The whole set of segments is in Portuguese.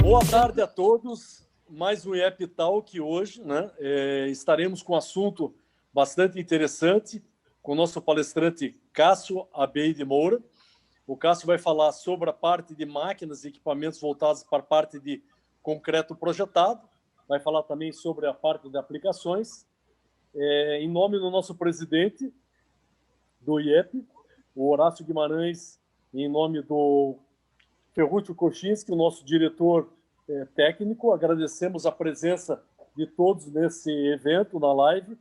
Boa tarde a todos. Mais um IEP Talk hoje, né? Estaremos com um assunto bastante interessante com o nosso palestrante Cássio Abeide Moura. O Cássio vai falar sobre a parte de máquinas e equipamentos voltados para a parte de concreto projetado. Vai falar também sobre a parte de aplicações. Em nome do nosso presidente do IEP, o Horácio Guimarães, em nome do Ferruccio Kochinski, o nosso diretor técnico, agradecemos a presença de todos nesse evento, na live.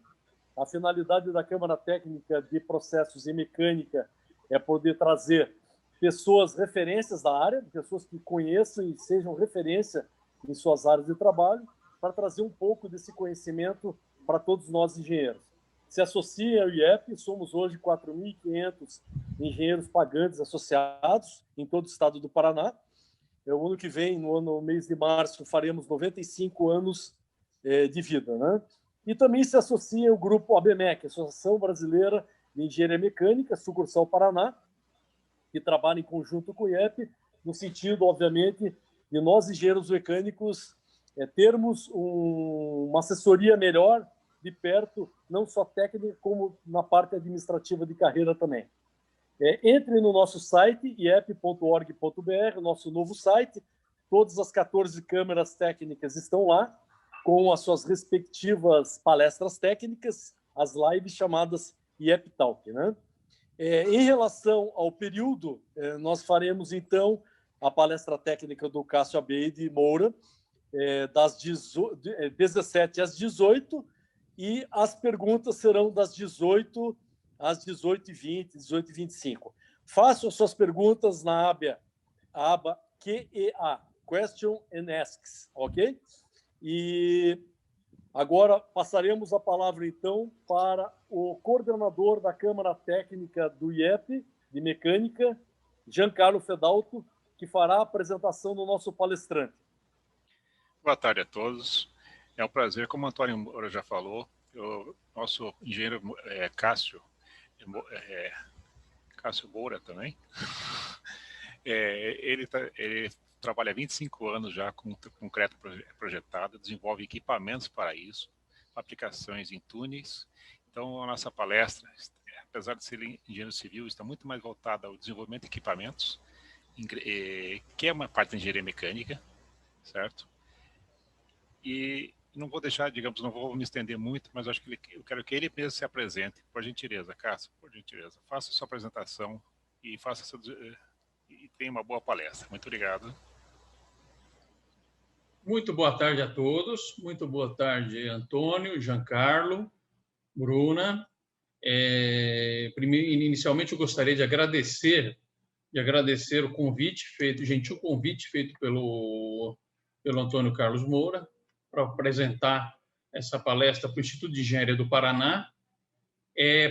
A finalidade da Câmara Técnica de Processos e Mecânica é poder trazer pessoas referências da área, pessoas que conheçam e sejam referência em suas áreas de trabalho, para trazer um pouco desse conhecimento para todos nós engenheiros. Se associa ao IEP, somos hoje 4.500 engenheiros pagantes associados em todo o estado do Paraná. O ano que vem, no mês de março, faremos 95 anos de vida, né? E também se associa o grupo ABMEC, Associação Brasileira de Engenharia Mecânica, sucursal Paraná, que trabalha em conjunto com o IEP, no sentido, obviamente, de nós, engenheiros mecânicos, termos uma assessoria melhor de perto, não só técnica, como na parte administrativa de carreira também. Entre no nosso site, iep.org.br, nosso novo site. Todas as 14 câmeras técnicas estão lá, com as suas respectivas palestras técnicas, as lives chamadas IEP Talk, né? Em relação ao período, nós faremos, então, a palestra técnica do Cássio Abeide Moura, das 17 às 18, e as perguntas serão das 18 às 18h20, 18h25. Façam suas perguntas na aba QEA, Question and Asks, ok? E agora passaremos a palavra, então, para o coordenador da Câmara Técnica do IEP, de Mecânica, Giancarlo Fedalto, que fará a apresentação do nosso palestrante. Boa tarde a todos. É um prazer, como o Antônio Moura já falou, o nosso engenheiro Cássio Moura também, ele trabalha há 25 anos já com concreto projetado, desenvolve equipamentos para isso, aplicações em túneis. Então, a nossa palestra, apesar de ser engenheiro civil, está muito mais voltada ao desenvolvimento de equipamentos, que é uma parte da engenharia mecânica, certo? E não vou deixar, digamos, não vou me estender muito, mas acho que eu quero que ele mesmo se apresente. Por gentileza, Cássio, por gentileza, faça a sua apresentação e tenha uma boa palestra. Muito obrigado. Muito boa tarde a todos. Muito boa tarde, Antônio, Giancarlo, Bruna. Inicialmente, eu gostaria de agradecer o convite feito, o gentil convite feito pelo Antônio Carlos Moura, para apresentar essa palestra para o Instituto de Engenharia do Paraná.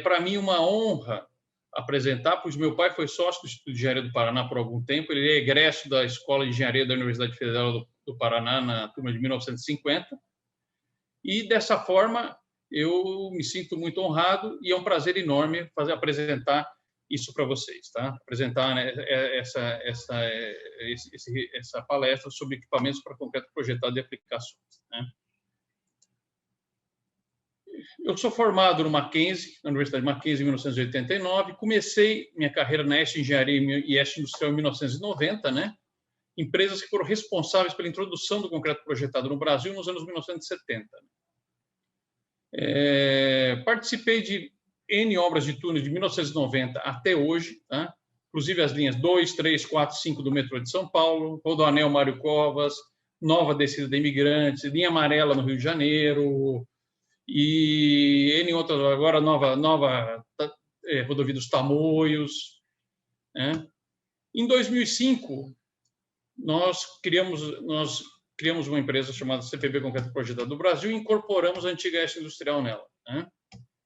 Para mim, uma honra apresentar, pois meu pai foi sócio do Instituto de Engenharia do Paraná por algum tempo. Ele é egresso da Escola de Engenharia da Universidade Federal do Paraná, na turma de 1950. E, dessa forma, eu me sinto muito honrado e é um prazer enorme apresentar isso para vocês, tá? Apresentar, né, essa palestra sobre equipamentos para concreto projetado e aplicações, né? Eu sou formado no Mackenzie, na Universidade Mackenzie, em 1989. Comecei minha carreira na EST Engenharia e EST Industrial em 1990, né? Empresas que foram responsáveis pela introdução do concreto projetado no Brasil nos anos 1970. Participei de N obras de túneis de 1990 até hoje, tá? Inclusive as linhas 2, 3, 4, 5 do metrô de São Paulo, Rodoanel Mário Covas, Nova Descida de Imigrantes, Linha Amarela no Rio de Janeiro, e N outras, agora nova Rodovia dos Tamoios, né? Em 2005, nós criamos uma empresa chamada CPB Concreto Projetado do Brasil e incorporamos a antiga EST Industrial nela, né?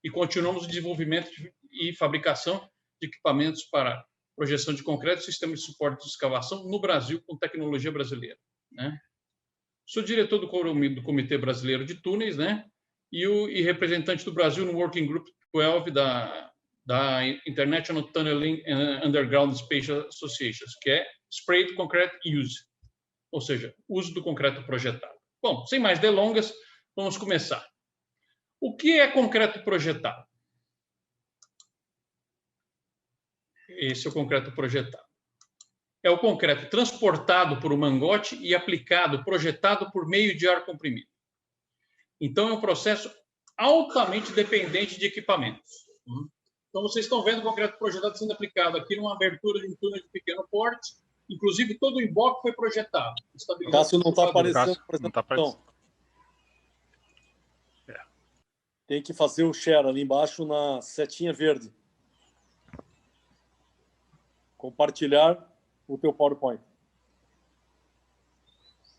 E continuamos o desenvolvimento e fabricação de equipamentos para projeção de concreto e sistema de suporte de escavação no Brasil com tecnologia brasileira, né? Sou diretor do Comitê Brasileiro de Túneis, né? E representante do Brasil no Working Group 12 da International Tunneling and Underground Spatial Association, que é Sprayed Concrete Use, ou seja, uso do concreto projetado. Bom, sem mais delongas, vamos começar. O que é concreto projetado? Esse é o concreto projetado. É o concreto transportado por um mangote e aplicado, projetado por meio de ar comprimido. Então, é um processo altamente dependente de equipamentos. Então, vocês estão vendo o concreto projetado sendo aplicado aqui numa abertura de um túnel de pequeno porte. Inclusive, todo o emboque foi projetado. Cássio não está aparecendo. Não tá aparecendo. Tem que fazer o share ali embaixo na setinha verde. Compartilhar o teu PowerPoint.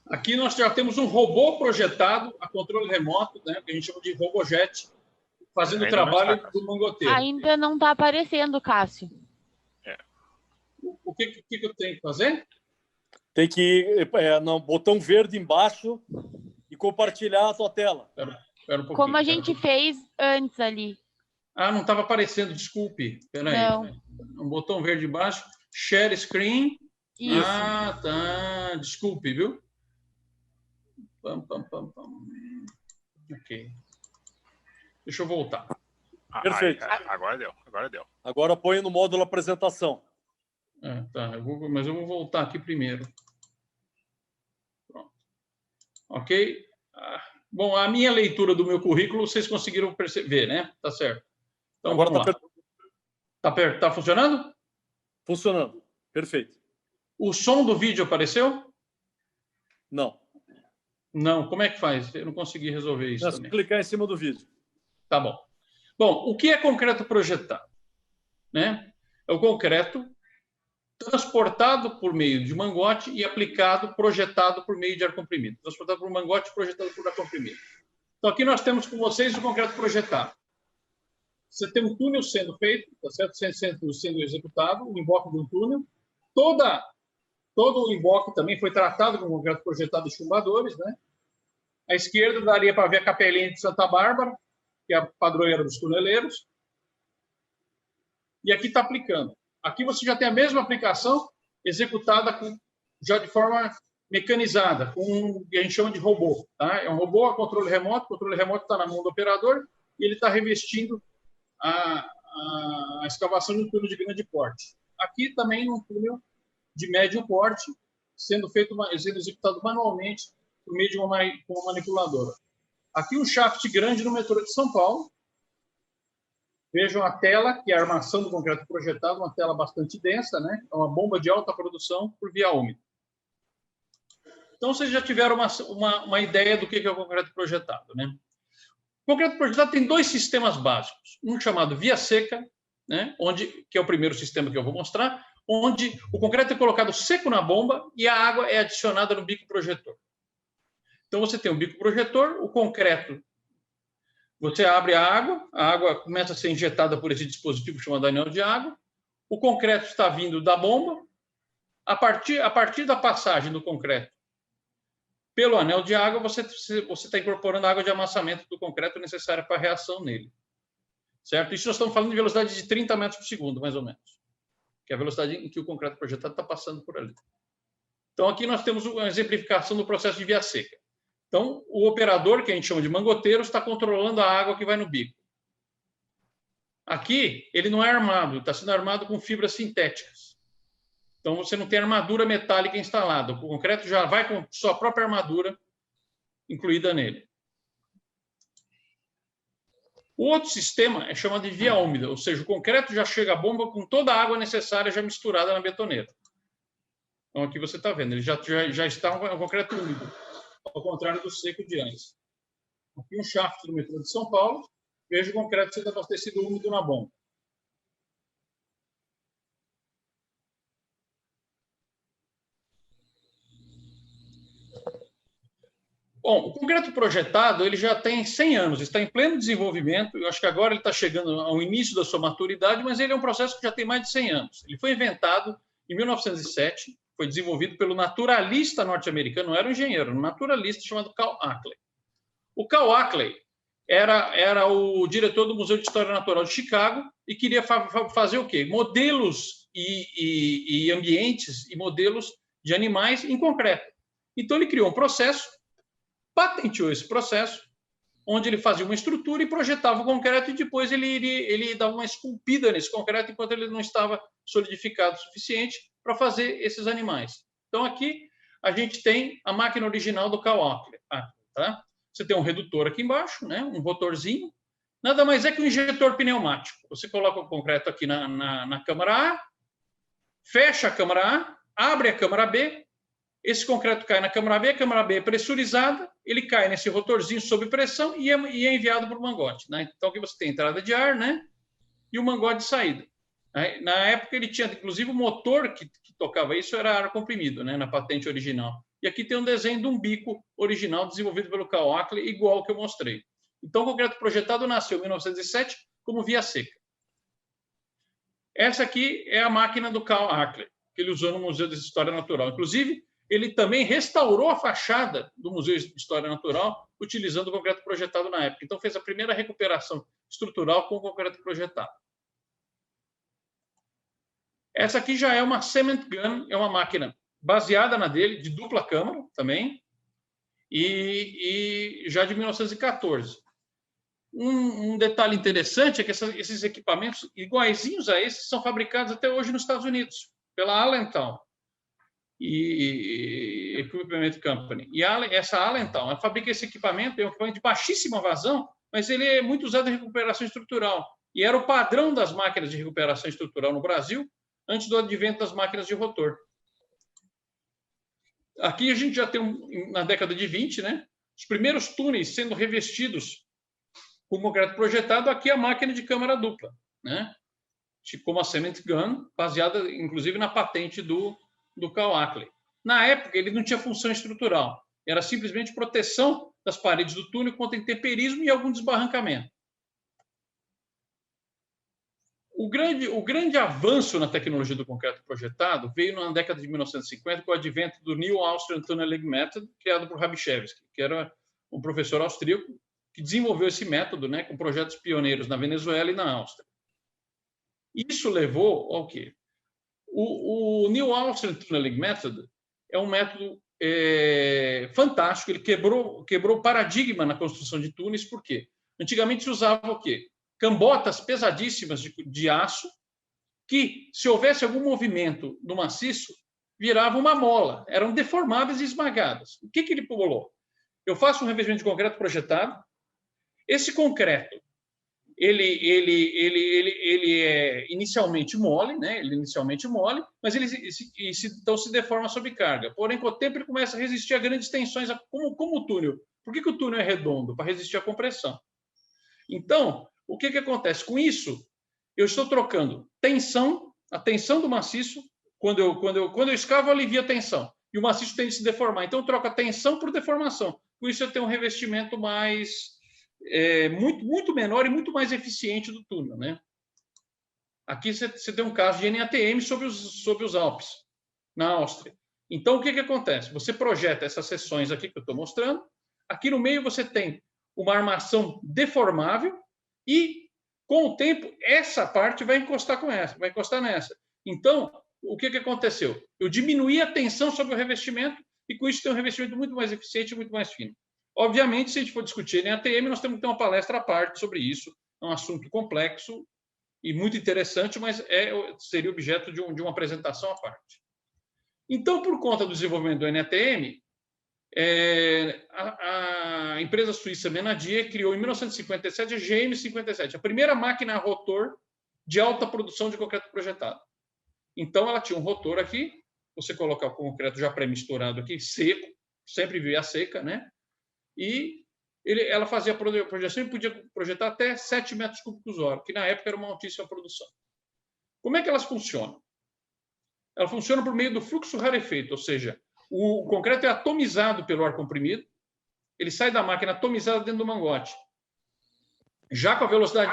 Aqui nós já temos um robô projetado a controle remoto, né, que a gente chama de RoboJet, fazendo o trabalho do mangoteiro. Ainda não está aparecendo, Cássio. O que eu tenho que fazer? Tem que ir no botão verde embaixo e compartilhar a tua tela. Espera um pouquinho, Como a gente fez antes ali. Ah, não estava aparecendo, desculpe. Espera aí. Não. Um botão verde embaixo. Share screen. Isso. Ah, tá. Desculpe, viu? Ok. Deixa eu voltar. Perfeito. Agora deu. Agora põe no módulo apresentação. Tá. Mas eu vou voltar aqui primeiro. Pronto. Ok? Bom, a minha leitura do meu currículo, vocês conseguiram perceber, né? Tá certo. Então, agora vamos lá. Tá funcionando? Funcionando. Perfeito. O som do vídeo apareceu? Não. Não. Como é que faz? Eu não consegui resolver isso É só também. clicar em cima do vídeo. Tá bom. Bom, o que é concreto projetado? Né? É o concreto transportado por meio de mangote e aplicado, projetado por meio de ar comprimido. Transportado por mangote e projetado por ar comprimido. Então, aqui nós temos com vocês o concreto projetado. Você tem um túnel sendo feito, tá certo? Sendo executado, um emboque de um túnel. Todo o emboque também foi tratado com concreto projetado de chumbadores, né? À esquerda daria para ver a capelinha de Santa Bárbara, que é a padroeira dos tuneleiros. E aqui está aplicando. Aqui você já tem a mesma aplicação executada já de forma mecanizada, com o que a gente chama de robô. Tá? É um robô a controle remoto. O controle remoto está na mão do operador e ele está revestindo a escavação de um túnel de grande porte. Aqui também um túnel de médio porte, sendo executado manualmente por meio de uma manipuladora. Aqui um shaft grande no metrô de São Paulo. Vejam a tela, que é a armação do concreto projetado, uma tela bastante densa, né? É uma bomba de alta produção por via úmida. Então, vocês já tiveram uma ideia do que é o concreto projetado, né? O concreto projetado tem dois sistemas básicos. Um chamado via seca, né? Que é o primeiro sistema que eu vou mostrar, onde o concreto é colocado seco na bomba e a água é adicionada no bico projetor. Então, você tem um bico projetor, o concreto. Você abre a água começa a ser injetada por esse dispositivo chamado anel de água, o concreto está vindo da bomba, a partir da passagem do concreto pelo anel de água, você está incorporando a água de amassamento do concreto necessária para a reação nele. Certo? Isso nós estamos falando de velocidade de 30 metros por segundo, mais ou menos, que é a velocidade em que o concreto projetado está passando por ali. Então, aqui nós temos uma exemplificação do processo de via seca. Então, o operador, que a gente chama de mangoteiro, está controlando a água que vai no bico. Aqui, ele não é armado, está sendo armado com fibras sintéticas. Então, você não tem armadura metálica instalada. O concreto já vai com sua própria armadura incluída nele. O outro sistema é chamado de via úmida, ou seja, o concreto já chega à bomba com toda a água necessária já misturada na betoneira. Então, aqui você está vendo, ele já está um concreto úmido, ao contrário do seco de antes. Aqui um shaft do metrô de São Paulo, veja o concreto sendo abastecido úmido na bomba. Bom, o concreto projetado ele já tem 100 anos, está em pleno desenvolvimento. Eu acho que agora ele está chegando ao início da sua maturidade, mas ele é um processo que já tem mais de 100 anos. Ele foi inventado em 1907, foi desenvolvido pelo naturalista norte-americano, não era um engenheiro, um naturalista chamado Carl Ackley. O Carl Ackley era o diretor do Museu de História Natural de Chicago e queria fazer o quê? Modelos e ambientes e modelos de animais em concreto. Então, ele criou um processo, patenteou esse processo, onde ele fazia uma estrutura e projetava o concreto, e depois ele dava uma esculpida nesse concreto enquanto ele não estava solidificado o suficiente para fazer esses animais. Então, aqui a gente tem a máquina original do Carl Ackler. Tá? Você tem um redutor aqui embaixo, né? Um rotorzinho. Nada mais é que um injetor pneumático. Você coloca o concreto aqui na câmara A, fecha a câmara A, abre a câmara B, esse concreto cai na câmara B, a câmara B é pressurizada, ele cai nesse rotorzinho sob pressão e é enviado para o mangote. Né? Então, aqui você tem a entrada de ar, né? E o mangote de saída. Na época, ele tinha, inclusive, o motor que tocava isso era ar comprimido, né? Na patente original. E aqui tem um desenho de um bico original desenvolvido pelo Carl Ackler, igual ao que eu mostrei. Então, o concreto projetado nasceu em 1907 como via seca. Essa aqui é a máquina do Carl Ackler, que ele usou no Museu de História Natural. Inclusive, ele também restaurou a fachada do Museu de História Natural utilizando o concreto projetado na época. Então, fez a primeira recuperação estrutural com o concreto projetado. Essa aqui já é uma cement gun, é uma máquina baseada na dele, de dupla câmara também, e já de 1914. Um detalhe interessante é que esses equipamentos, iguaizinhos a esses, são fabricados até hoje nos Estados Unidos, pela Allentown e Equipment Company. E essa Allentown, ela fabrica esse equipamento, é um equipamento de baixíssima vazão, mas ele é muito usado em recuperação estrutural. E era o padrão das máquinas de recuperação estrutural no Brasil, antes do advento das máquinas de rotor. Aqui a gente já tem, na década de 20, né, os primeiros túneis sendo revestidos com concreto projetado. Aqui a máquina de câmara dupla, né, como a Cement Gun, baseada, inclusive, na patente do Carl Ackler. Na época, ele não tinha função estrutural. Era simplesmente proteção das paredes do túnel contra intemperismo e algum desbarrancamento. O grande avanço na tecnologia do concreto projetado veio na década de 1950 com o advento do New Austrian Tunneling Method, criado por Rabiszewski, que era um professor austríaco que desenvolveu esse método, né, com projetos pioneiros na Venezuela e na Áustria. Isso levou ao quê? O New Austrian Tunneling Method é um método fantástico. Ele quebrou o paradigma na construção de túneis. Por quê? Antigamente se usava o quê? Cambotas pesadíssimas de aço, que, se houvesse algum movimento no maciço, virava uma mola. Eram deformadas e esmagadas. O que ele bolou? Eu faço um revestimento de concreto projetado. Esse concreto, ele é inicialmente mole, né? Ele é inicialmente mole, mas ele então se deforma sob carga. Porém, com o tempo, ele começa a resistir a grandes tensões, como o túnel. Por que o túnel é redondo? Para resistir à compressão. Então, o que acontece? Com isso, eu estou trocando tensão, a tensão do maciço. Quando eu escavo, eu alivio a tensão. E o maciço tende a se deformar. Então, eu troco a tensão por deformação. Com isso, eu tenho um revestimento muito menor e muito mais eficiente do túnel, né? Aqui você tem um caso de NATM sobre os Alpes, na Áustria. Então, o que acontece? Você projeta essas seções aqui que eu estou mostrando. Aqui no meio você tem uma armação deformável e, com o tempo, essa parte vai encostar nessa. Então, o que aconteceu? Eu diminuí a tensão sobre o revestimento e, com isso, tem um revestimento muito mais eficiente e muito mais fino. Obviamente, se a gente for discutir NATM, nós temos que ter uma palestra à parte sobre isso. É um assunto complexo e muito interessante, mas seria objeto de uma apresentação à parte. Então, por conta do desenvolvimento do NATM, a empresa suíça Menadier criou em 1957 a GM57, a primeira máquina a rotor de alta produção de concreto projetado. Então, ela tinha um rotor aqui, você coloca o concreto já pré-misturado aqui, seco, sempre via seca, né? E ela fazia a projeção e podia projetar até 7 metros cúbicos hora, que na época era uma altíssima produção. Como é que elas funcionam? Elas funcionam por meio do fluxo rarefeito, ou seja, o concreto é atomizado pelo ar comprimido, ele sai da máquina atomizado dentro do mangote, já com a velocidade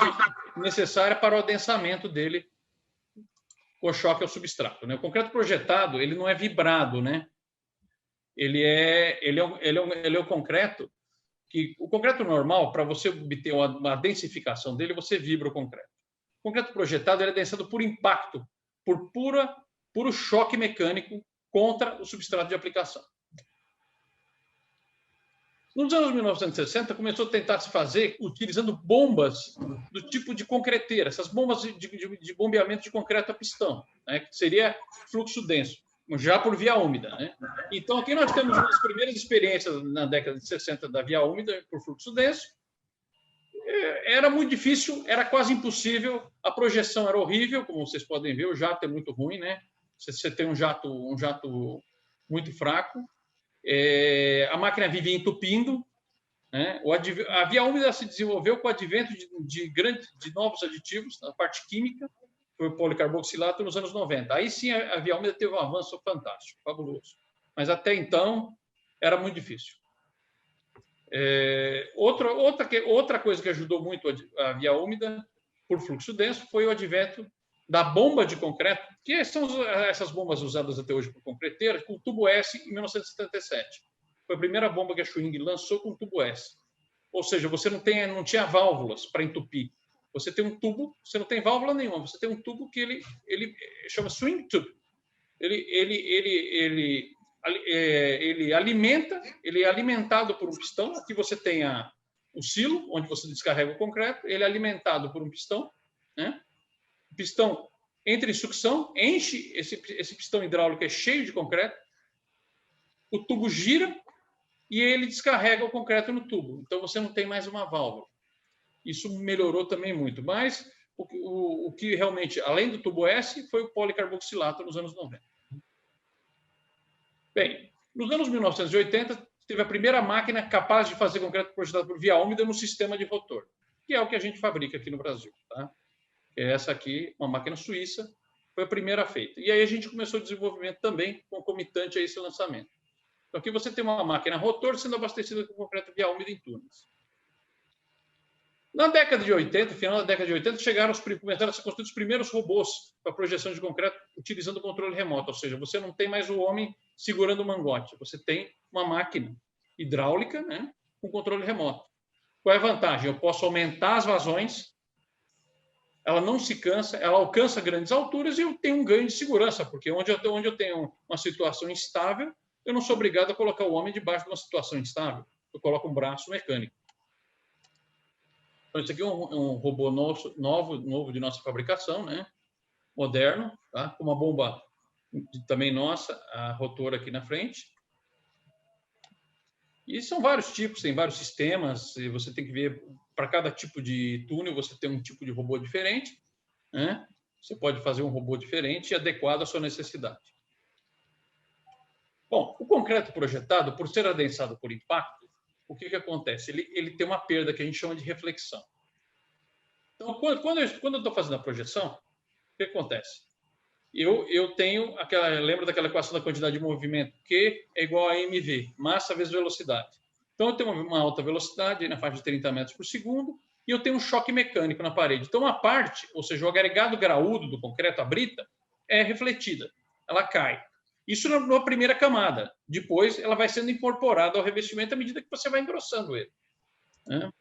necessária para o adensamento dele com choque ao substrato, né? O concreto projetado, ele não é vibrado, né? Ele é o concreto que o concreto normal, para você obter uma densificação dele, você vibra o concreto. O concreto projetado ele é densado por impacto, por puro choque mecânico contra o substrato de aplicação. Nos anos 1960, começou a tentar se fazer utilizando bombas do tipo de concreteira, essas bombas de bombeamento de concreto a pistão, né, que seria fluxo denso, já por via úmida. Né? Então, aqui nós temos as primeiras experiências na década de 60 da via úmida por fluxo denso. Era muito difícil, era quase impossível, a projeção era horrível, como vocês podem ver, o jato é muito ruim, né? Você tem um jato muito fraco. A máquina vivia entupindo, né? A via úmida se desenvolveu com o advento de novos aditivos na parte química, foi o policarboxilato nos anos 90. Aí sim a via úmida teve um avanço fantástico, fabuloso. Mas até então era muito difícil. Outra coisa que ajudou muito a via úmida por fluxo denso foi o advento da bomba de concreto, que são essas bombas usadas até hoje por concreteiras, com tubo S em 1977. Foi a primeira bomba que a Schwing lançou com tubo S. Ou seja, você não tinha válvulas para entupir. Você tem um tubo, você não tem válvula nenhuma, você tem um tubo que ele chama swing tube. Ele é alimentado por um pistão. Aqui você tem o silo, onde você descarrega o concreto, ele é alimentado por um pistão, né? O pistão entra em sucção, enche esse pistão hidráulico, é cheio de concreto, o tubo gira e ele descarrega o concreto no tubo. Então você não tem mais uma válvula. Isso melhorou também muito, mas o que realmente, além do tubo S, foi o policarboxilato nos anos 90. Bem, nos anos 1980, teve a primeira máquina capaz de fazer concreto projetado por via úmida no sistema de rotor, que é o que a gente fabrica aqui no Brasil. Tá? Essa aqui, uma máquina suíça, foi a primeira feita. E aí a gente começou o desenvolvimento também concomitante a esse lançamento. Então aqui você tem uma máquina rotor sendo abastecida com concreto via úmida em túneis. Na década de 80, final da década de 80, começaram a ser construídos os primeiros robôs para projeção de concreto utilizando controle remoto, ou seja, você não tem mais o homem segurando o mangote, você tem uma máquina hidráulica, né, com controle remoto. Qual é a vantagem? Eu posso aumentar as vazões, ela não se cansa, ela alcança grandes alturas e eu tenho um ganho de segurança, porque onde eu tenho uma situação instável, eu não sou obrigado a colocar o homem debaixo de uma situação instável, eu coloco um braço mecânico. Então, isso aqui é um robô novo de nossa fabricação, né? Moderno, tá? Com uma bomba também nossa, a rotor aqui na frente. E são vários tipos, tem vários sistemas, e você tem que ver, para cada tipo de túnel, você tem um tipo de robô diferente, né? Você pode fazer um robô diferente e adequado à sua necessidade. Bom, o concreto projetado, por ser adensado por impacto, o que acontece? Ele tem uma perda que a gente chama de reflexão. Então, quando eu estou fazendo a projeção, o que acontece? Eu tenho lembra daquela equação da quantidade de movimento, Q é igual a mv, massa vezes velocidade. Então, eu tenho uma alta velocidade, na faixa de 30 metros por segundo, e eu tenho um choque mecânico na parede. Então, a parte, ou seja, o agregado graúdo do concreto, a brita, é refletida, ela cai. Isso na primeira camada. Depois, ela vai sendo incorporada ao revestimento à medida que você vai engrossando ele. Né?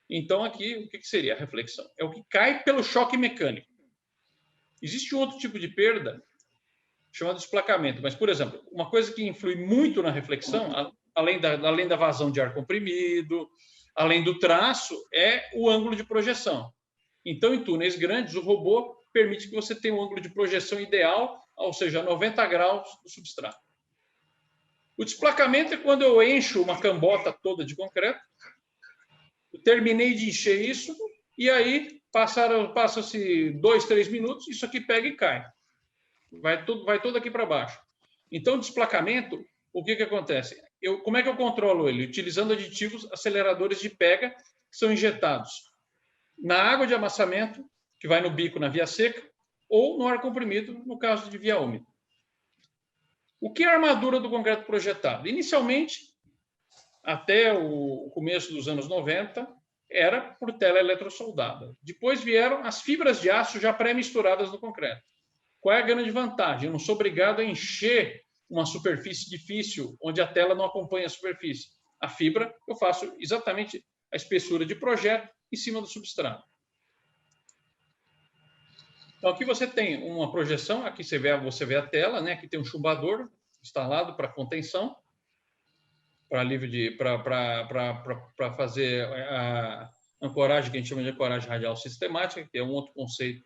Então, aqui, o que seria a reflexão? É o que cai pelo choque mecânico. Existe um outro tipo de perda, chamado desplacamento. Mas, por exemplo, uma coisa que influi muito na reflexão, além da vazão de ar comprimido, além do traço, é o ângulo de projeção. Então, em túneis grandes, o robô permite que você tenha um ângulo de projeção ideal, ou seja, 90 graus do substrato. O desplacamento é quando eu encho uma cambota toda de concreto, eu terminei de encher isso, e aí passa-se 2, 3 minutos, isso aqui pega e cai. Vai todo aqui para baixo. Então, o desplacamento, o que acontece? Como é que eu controlo ele? Utilizando aditivos aceleradores de pega, que são injetados na água de amassamento, que vai no bico na via seca, ou no ar comprimido, no caso de via úmida. O que é a armadura do concreto projetado? Inicialmente, até o começo dos anos 90, era por tela eletrosoldada. Depois vieram as fibras de aço já pré-misturadas no concreto. Qual é a grande vantagem? Eu não sou obrigado a encher uma superfície difícil, onde a tela não acompanha a superfície. A fibra, eu faço exatamente a espessura de projeto em cima do substrato. Então, aqui você tem uma projeção, aqui você vê a tela, né? Aqui tem um chumbador instalado para contenção. para fazer a ancoragem, que a gente chama de ancoragem radial sistemática, que é um outro conceito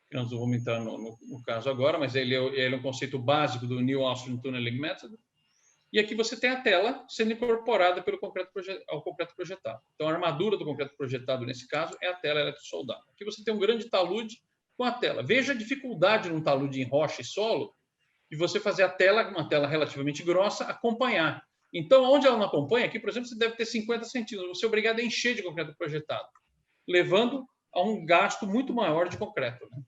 que nós não vamos entrar no caso agora, mas ele é um conceito básico do New Austrian Tunneling Method. E aqui você tem a tela sendo incorporada ao concreto projetado. Então, a armadura do concreto projetado, nesse caso, é a tela eletrosoldada. Aqui você tem um grande talude com a tela. Veja a dificuldade num talude em rocha e solo de você fazer a tela, uma tela relativamente grossa, acompanhar. Então, onde ela não acompanha, aqui, por exemplo, você deve ter 50 centímetros. Você é obrigado a encher de concreto projetado, levando a um gasto muito maior de concreto, né?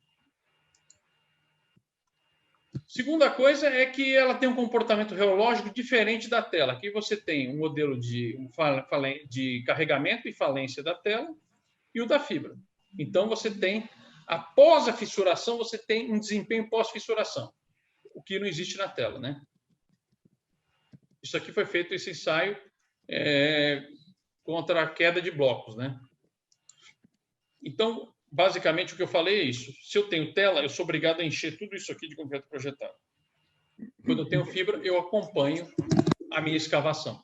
Segunda coisa é que ela tem um comportamento reológico diferente da tela. Aqui você tem um modelo de carregamento e falência da tela e o da fibra. Então, você tem, após a fissuração, você tem um desempenho pós-fissuração, o que não existe na tela, né? Isso aqui foi feito, esse ensaio, contra a queda de blocos, né? Então, basicamente, o que eu falei é isso. Se eu tenho tela, eu sou obrigado a encher tudo isso aqui de concreto projetado. Quando eu tenho fibra, eu acompanho a minha escavação.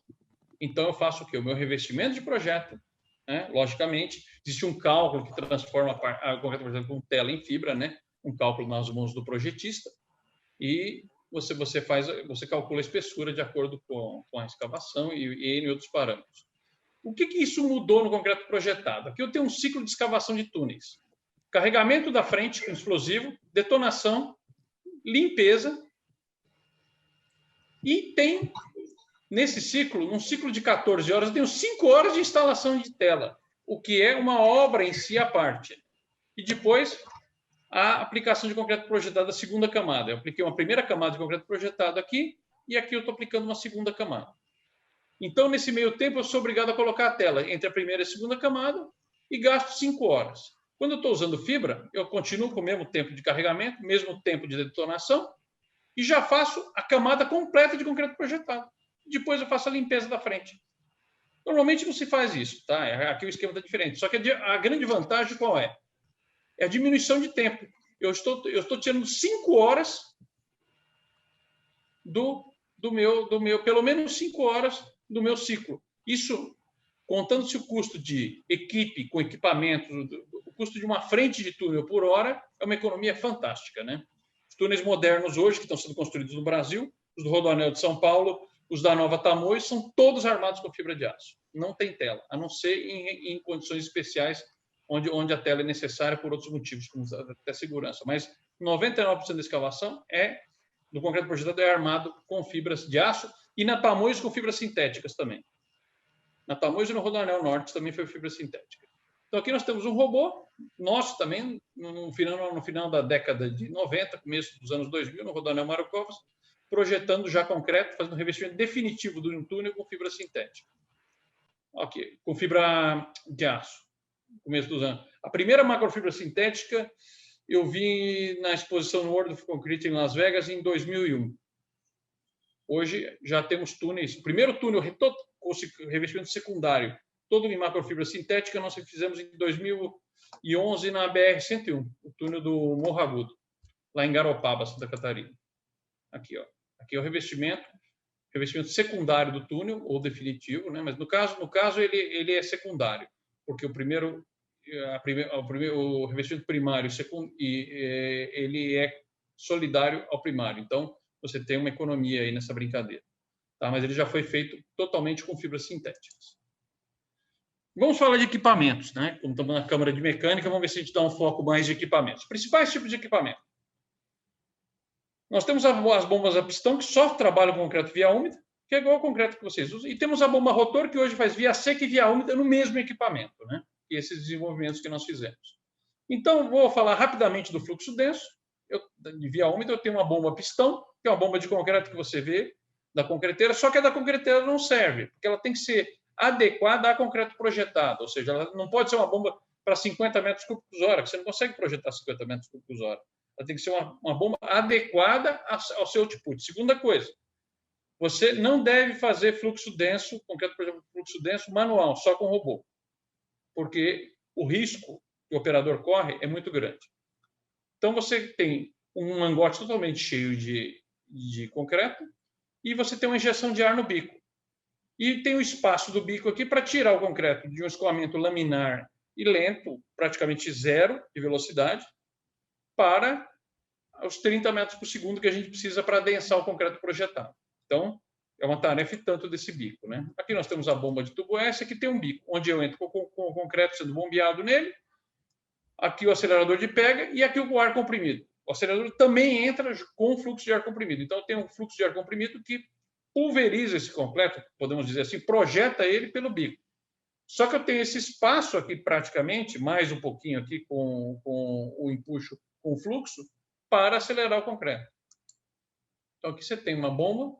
Então, eu faço o quê? O meu revestimento de projeto, né? Logicamente, existe um cálculo que transforma o concreto projetado com tela em fibra, né? Um cálculo nas mãos do projetista. E você calcula a espessura de acordo com a escavação e em outros parâmetros. O que isso mudou no concreto projetado? Aqui eu tenho um ciclo de escavação de túneis. Carregamento da frente com explosivo, detonação, limpeza. E tem, nesse ciclo, num ciclo de 14 horas, eu tenho 5 horas de instalação de tela, o que é uma obra em si à parte. E depois, a aplicação de concreto projetado da segunda camada. Eu apliquei uma primeira camada de concreto projetado aqui, e aqui eu estou aplicando uma segunda camada. Então, nesse meio tempo, eu sou obrigado a colocar a tela entre a primeira e a segunda camada e gasto 5 horas. Quando eu estou usando fibra, eu continuo com o mesmo tempo de carregamento, mesmo tempo de detonação, e já faço a camada completa de concreto projetado. Depois eu faço a limpeza da frente. Normalmente não se faz isso, tá? Aqui o esquema está diferente. Só que a grande vantagem qual é? É a diminuição de tempo. Eu estou tirando 5 horas do meu, pelo menos 5 horas do meu ciclo. Isso, contando-se o custo de equipe com equipamento, o custo de uma frente de túnel por hora, é uma economia fantástica, né? Os túneis modernos hoje, que estão sendo construídos no Brasil, os do Rodoanel de São Paulo, os da Nova Tamoios, são todos armados com fibra de aço. Não tem tela, a não ser em condições especiais, onde a tela é necessária por outros motivos, como até segurança. Mas 99% da escavação do concreto projetado é armado com fibras de aço e na Tamoios com fibras sintéticas também. Na Tamoios e no Rodoanel Norte também foi fibra sintética. Então aqui nós temos um robô, nosso também, no final da década de 90, começo dos anos 2000, no Rodoanel Mário Covas, projetando já concreto, fazendo um revestimento definitivo do túnel com fibra sintética. Ok, com fibra de aço, começo dos anos. A primeira macrofibra sintética eu vi na exposição no World of Concrete em Las Vegas em 2001. Hoje já temos túneis. O primeiro túnel com revestimento secundário, todo em macrofibra sintética, nós fizemos em 2011 na BR-101, o túnel do Morro Agudo, lá em Garopaba, Santa Catarina. Aqui, ó. Aqui é o revestimento secundário do túnel, ou definitivo, né? Mas no caso ele é secundário, porque o revestimento primário ele é solidário ao primário. Então, você tem uma economia aí nessa brincadeira. Tá? Mas ele já foi feito totalmente com fibras sintéticas. Vamos falar de equipamentos, né? Como estamos na Câmara de Mecânica, vamos ver se a gente dá um foco mais de equipamentos. Principais tipos de equipamento. Nós temos as bombas a pistão, que só trabalham com concreto via úmida, que é igual ao concreto que vocês usam. E temos a bomba rotor, que hoje faz via seca e via úmida no mesmo equipamento, né? E esses desenvolvimentos que nós fizemos. Então, vou falar rapidamente do fluxo denso. De via úmida, eu tenho uma bomba pistão, que é uma bomba de concreto que você vê da concreteira, só que a da concreteira não serve, porque ela tem que ser adequada a concreto projetado, ou seja, ela não pode ser uma bomba para 50 metros cúbicos hora, que você não consegue projetar 50 metros cúbicos hora. Ela tem que ser uma bomba adequada ao seu output. Segunda coisa, você não deve fazer fluxo denso, concreto, por exemplo, fluxo denso manual, só com robô, porque o risco que o operador corre é muito grande. Então, você tem um mangote totalmente cheio de concreto e você tem uma injeção de ar no bico. E tem o espaço do bico aqui para tirar o concreto de um escoamento laminar e lento, praticamente zero de velocidade, para os 30 metros por segundo que a gente precisa para adensar o concreto projetado. Então, é uma tarefa e tanto desse bico, né? Aqui nós temos a bomba de tubo S, aqui tem um bico, onde eu entro com o concreto sendo bombeado nele, aqui o acelerador de pega e aqui o ar comprimido. O acelerador também entra com o fluxo de ar comprimido. Então, tem um fluxo de ar comprimido que pulveriza esse concreto, podemos dizer assim, projeta ele pelo bico. Só que eu tenho esse espaço aqui praticamente, mais um pouquinho aqui com o empuxo, com o fluxo, para acelerar o concreto. Então, aqui você tem uma bomba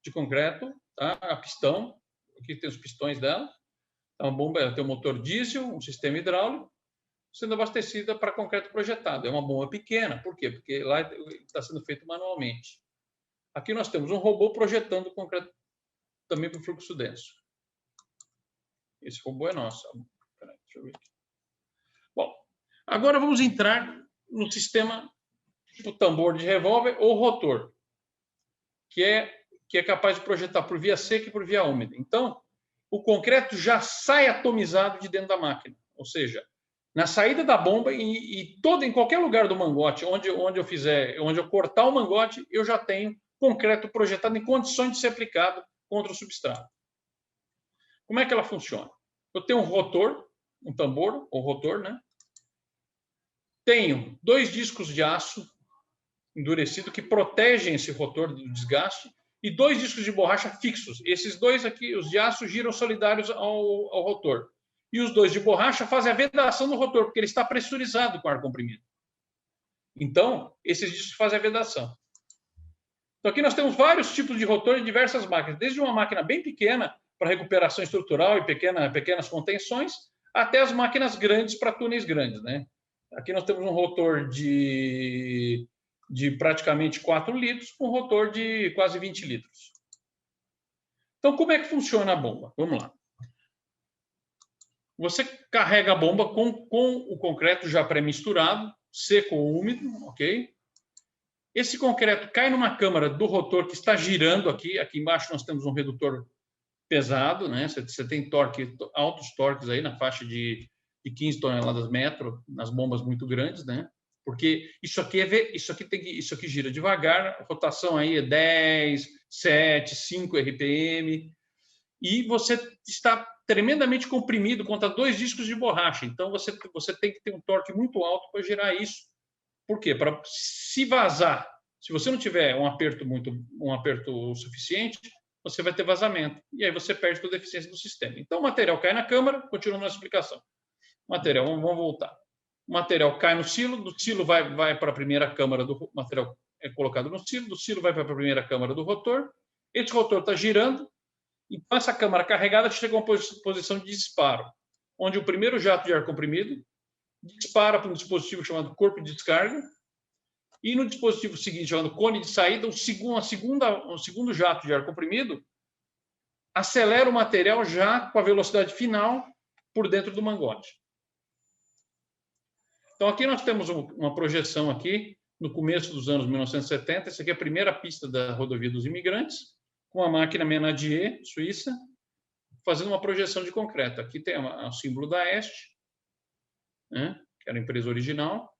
de concreto, tá? A pistão, aqui tem os pistões dela. Então, a bomba ela tem um motor diesel, um sistema hidráulico, sendo abastecida para concreto projetado. É uma bomba pequena, por quê? Porque lá está sendo feito manualmente. Aqui nós temos um robô projetando o concreto também para o fluxo denso. Esse robô é nosso. Peraí, deixa eu ver aqui. Bom, agora vamos entrar no sistema tipo tambor de revólver ou rotor, que é capaz de projetar por via seca e por via úmida. Então, o concreto já sai atomizado de dentro da máquina. Ou seja, na saída da bomba em qualquer lugar do mangote, onde eu cortar o mangote, eu já tenho concreto projetado em condições de ser aplicado contra o substrato. Como é que ela funciona? Eu tenho um rotor, um tambor, ou rotor, né? Tenho 2 discos de aço endurecido que protegem esse rotor do desgaste e 2 discos de borracha fixos. Esses 2 aqui, os de aço, giram solidários ao rotor. E os 2 de borracha fazem a vedação no rotor, porque ele está pressurizado com ar comprimido. Então, esses discos fazem a vedação. Então, aqui nós temos vários tipos de rotor em diversas máquinas, desde uma máquina bem pequena para recuperação estrutural e pequenas contenções, até as máquinas grandes para túneis grandes, né? Aqui nós temos um rotor de praticamente 4 litros, com um rotor de quase 20 litros. Então, como é que funciona a bomba? Vamos lá. Você carrega a bomba com o concreto já pré-misturado, seco ou úmido, ok? Esse concreto cai numa câmara do rotor que está girando aqui. Aqui embaixo nós temos um redutor pesado, né? Você tem altos torques aí na faixa de 15 toneladas metro, nas bombas muito grandes, né? Porque isso aqui gira devagar, a rotação aí é 10, 7, 5 RPM, e você está tremendamente comprimido contra 2 discos de borracha. Então você tem que ter um torque muito alto para gerar isso. Por quê? Para se vazar, se você não tiver um aperto suficiente, você vai ter vazamento. E aí você perde toda a eficiência do sistema. Então o material cai na câmara, continuando a explicação. Material, vamos voltar. O material cai no silo, do silo vai para a primeira câmara do material, é colocado no silo, do silo vai para a primeira câmara do rotor. Esse rotor está girando, então essa câmara carregada chega a uma posição de disparo, onde o primeiro jato de ar comprimido dispara para um dispositivo chamado corpo de descarga, e no dispositivo seguinte, chamado cone de saída, um segundo jato de ar comprimido acelera o material já com a velocidade final por dentro do mangote. Então, aqui nós temos uma projeção aqui, no começo dos anos 1970. Essa aqui é a primeira pista da Rodovia dos Imigrantes, com a máquina Menadier, suíça, fazendo uma projeção de concreto. Aqui tem o símbolo da Este, né, que era a empresa original.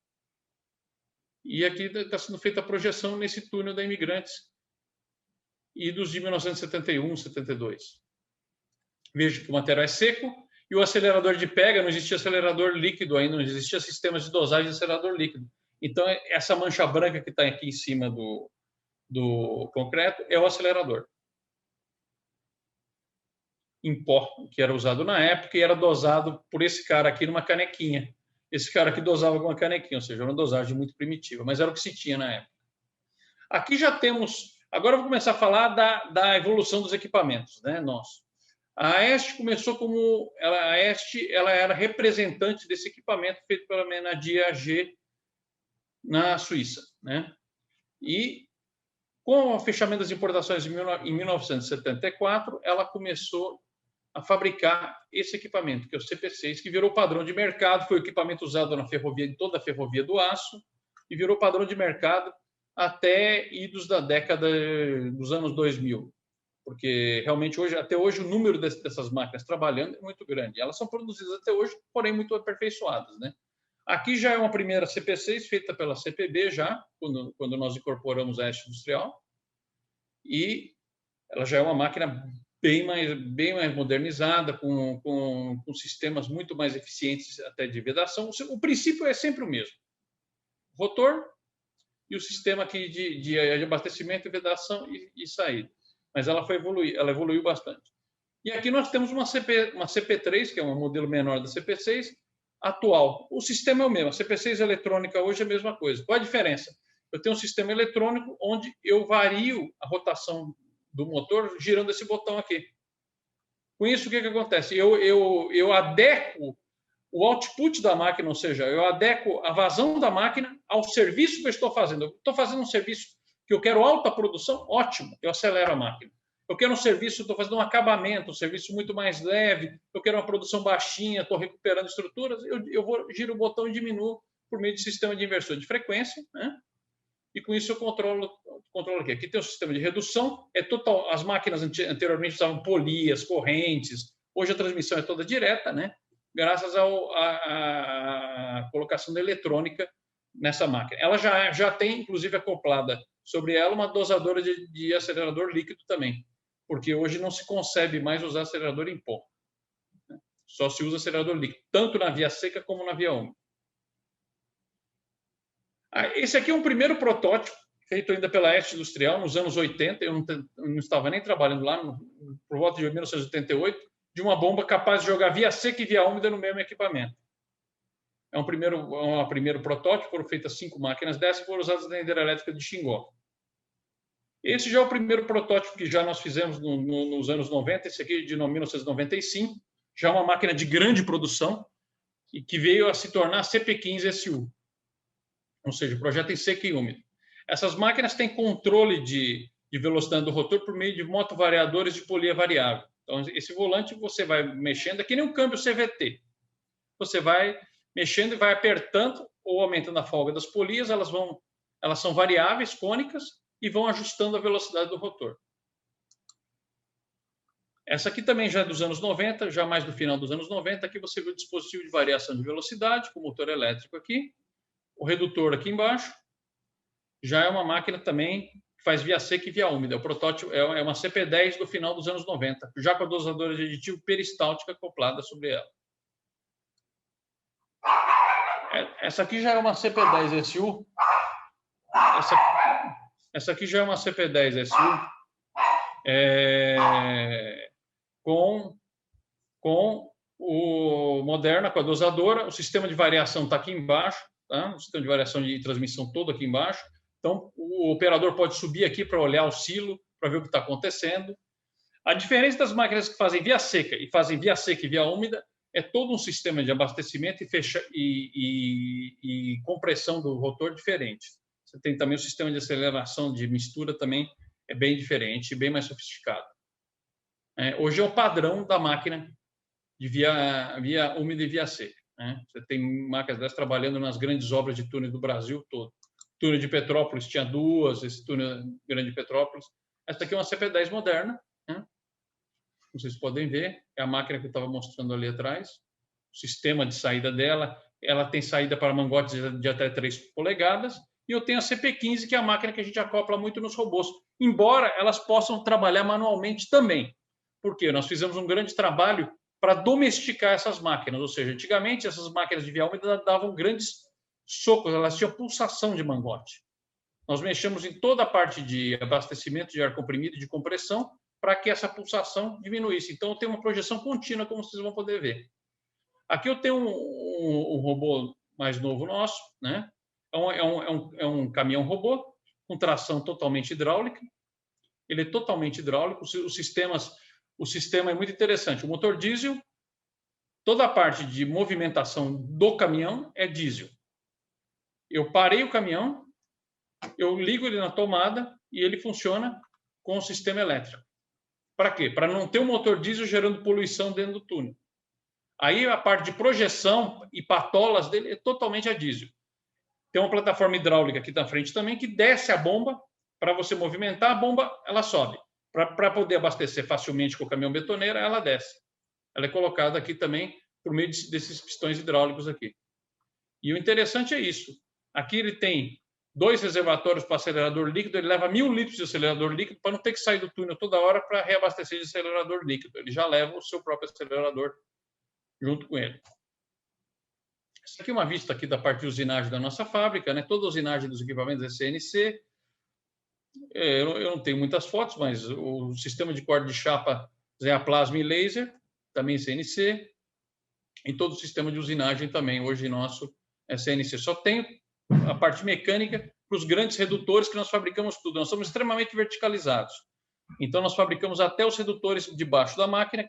E aqui está sendo feita a projeção nesse túnel da Imigrantes e dos de 1971, 72. Veja que o material é seco e o acelerador de pega, não existia acelerador líquido ainda, não existia sistemas de dosagem de acelerador líquido. Então, essa mancha branca que está aqui em cima do concreto é o acelerador em pó, que era usado na época e era dosado por esse cara aqui numa canequinha. Esse cara aqui dosava com uma canequinha, ou seja, uma dosagem muito primitiva, mas era o que se tinha na época. Aqui já temos... Agora eu vou começar a falar da evolução dos equipamentos, né, nosso. A Este começou como... A Este ela era representante desse equipamento feito pela Menadier AG na Suíça, né? E com o fechamento das importações em 1974, ela começou a fabricar esse equipamento, que é o CP6, que virou padrão de mercado, foi o equipamento usado na ferrovia, em toda a ferrovia do aço, e virou padrão de mercado até idos da década dos anos 2000. porque realmente até hoje o número dessas máquinas trabalhando é muito grande. Elas são produzidas até hoje, porém muito aperfeiçoadas, né? Aqui já é uma primeira CP6 feita pela CPB já, quando nós incorporamos a Este Industrial, e ela já é uma máquina bem mais modernizada, com sistemas muito mais eficientes até de vedação. O princípio é sempre o mesmo. Rotor e o sistema aqui de abastecimento, vedação e saída. Mas ela evoluiu bastante. E aqui nós temos uma CP3, que é um modelo menor da CP6, atual. O sistema é o mesmo. A CP6 eletrônica hoje é a mesma coisa. Qual a diferença? Eu tenho um sistema eletrônico onde eu vario a rotação do motor girando esse botão aqui. Com isso, o que acontece? Eu adequo o output da máquina, ou seja, eu adequo a vazão da máquina ao serviço que eu estou fazendo. Eu estou fazendo um serviço que eu quero alta produção, ótimo, eu acelero a máquina. Eu quero um serviço, estou fazendo um acabamento, um serviço muito mais leve, eu quero uma produção baixinha, estou recuperando estruturas, eu giro o botão e diminuo por meio de sistema de inversor de frequência, né? E com isso eu controlo aqui. Aqui tem o sistema de redução, as máquinas anteriormente usavam polias, correntes, hoje a transmissão é toda direta, né? Graças à colocação da eletrônica nessa máquina. Ela já tem, inclusive, acoplada sobre ela uma dosadora de acelerador líquido também, porque hoje não se concebe mais usar acelerador em pó. Só se usa acelerador líquido, tanto na via seca como na via úmida. Esse aqui é um primeiro protótipo, feito ainda pela Este Industrial, nos anos 80, eu não estava nem trabalhando lá, por volta de 1988, de uma bomba capaz de jogar via seca e via úmida no mesmo equipamento. É um primeiro protótipo, foram feitas 5 máquinas dessas, foram usadas na hidrelétrica de Xingó. Esse já é o primeiro protótipo que já nós fizemos nos anos 90, esse aqui de 1995, já é uma máquina de grande produção e que veio a se tornar CP15SU, ou seja, projeto em seca e úmido. Essas máquinas têm controle de velocidade do rotor por meio de motovariadores de polia variável. Então, esse volante você vai mexendo, é que nem um câmbio CVT. Você vai mexendo e vai apertando ou aumentando a folga das polias, elas são variáveis, cônicas, e vão ajustando a velocidade do rotor. Essa aqui também já é dos anos 90, já mais do final dos anos 90. Aqui você vê o dispositivo de variação de velocidade, com o motor elétrico aqui, o redutor aqui embaixo. Já é uma máquina também que faz via seca e via úmida. O protótipo é uma CP10 do final dos anos 90, já com a dosadora de aditivo peristáltica acoplada sobre ela. Essa aqui já é uma CP10SU. Essa aqui já é uma CP10SU com o Moderna, com a dosadora. O sistema de variação está aqui embaixo, tá? O sistema de variação de transmissão todo aqui embaixo. Então, o operador pode subir aqui para olhar o silo, para ver o que está acontecendo. A diferença das máquinas que fazem via seca e via úmida é todo um sistema de abastecimento e compressão do rotor diferente. Você tem também o sistema de aceleração de mistura também, é bem diferente, bem mais sofisticado. Hoje é o padrão da máquina de via úmida e via seca. Você tem máquinas dessas trabalhando nas grandes obras de túnel do Brasil todo. Túnel de Petrópolis tinha 2, esse túnel grande de Petrópolis. Essa aqui é uma CP10 moderna, né? Vocês podem ver, é a máquina que eu estava mostrando ali atrás. O sistema de saída dela, ela tem saída para mangotes de até 3 polegadas. E eu tenho a CP15, que é a máquina que a gente acopla muito nos robôs, embora elas possam trabalhar manualmente também. Por quê? Nós fizemos um grande trabalho para domesticar essas máquinas, ou seja, antigamente essas máquinas de via úmida davam grandes socos, elas tinham pulsação de mangote. Nós mexemos em toda a parte de abastecimento de ar comprimido e de compressão para que essa pulsação diminuísse. Então, eu tenho uma projeção contínua, como vocês vão poder ver. Aqui eu tenho um robô mais novo nosso, né? É um caminhão robô com tração totalmente hidráulica. Ele é totalmente hidráulico. O sistema é muito interessante. O motor diesel, toda a parte de movimentação do caminhão é diesel. Eu parei o caminhão, eu ligo ele na tomada e ele funciona com o sistema elétrico. Para quê? Para não ter um motor diesel gerando poluição dentro do túnel. Aí a parte de projeção e patolas dele é totalmente a diesel. Tem uma plataforma hidráulica aqui na frente também que desce a bomba. Para você movimentar a bomba, ela sobe. Para poder abastecer facilmente com o caminhão betoneiro, ela desce. Ela é colocada aqui também por meio desses pistões hidráulicos aqui. E o interessante é isso. Aqui ele tem 2 reservatórios para acelerador líquido, ele leva 1.000 litros de acelerador líquido para não ter que sair do túnel toda hora para reabastecer de acelerador líquido. Ele já leva o seu próprio acelerador junto com ele. Essa aqui é uma vista aqui da parte de usinagem da nossa fábrica, né? Toda a usinagem dos equipamentos é CNC. Eu não tenho muitas fotos, mas o sistema de corte de chapa é a plasma e laser, também CNC. E todo o sistema de usinagem também, hoje nosso, é CNC. Só tem a parte mecânica para os grandes redutores que nós fabricamos tudo. Nós somos extremamente verticalizados. Então, nós fabricamos até os redutores debaixo da máquina,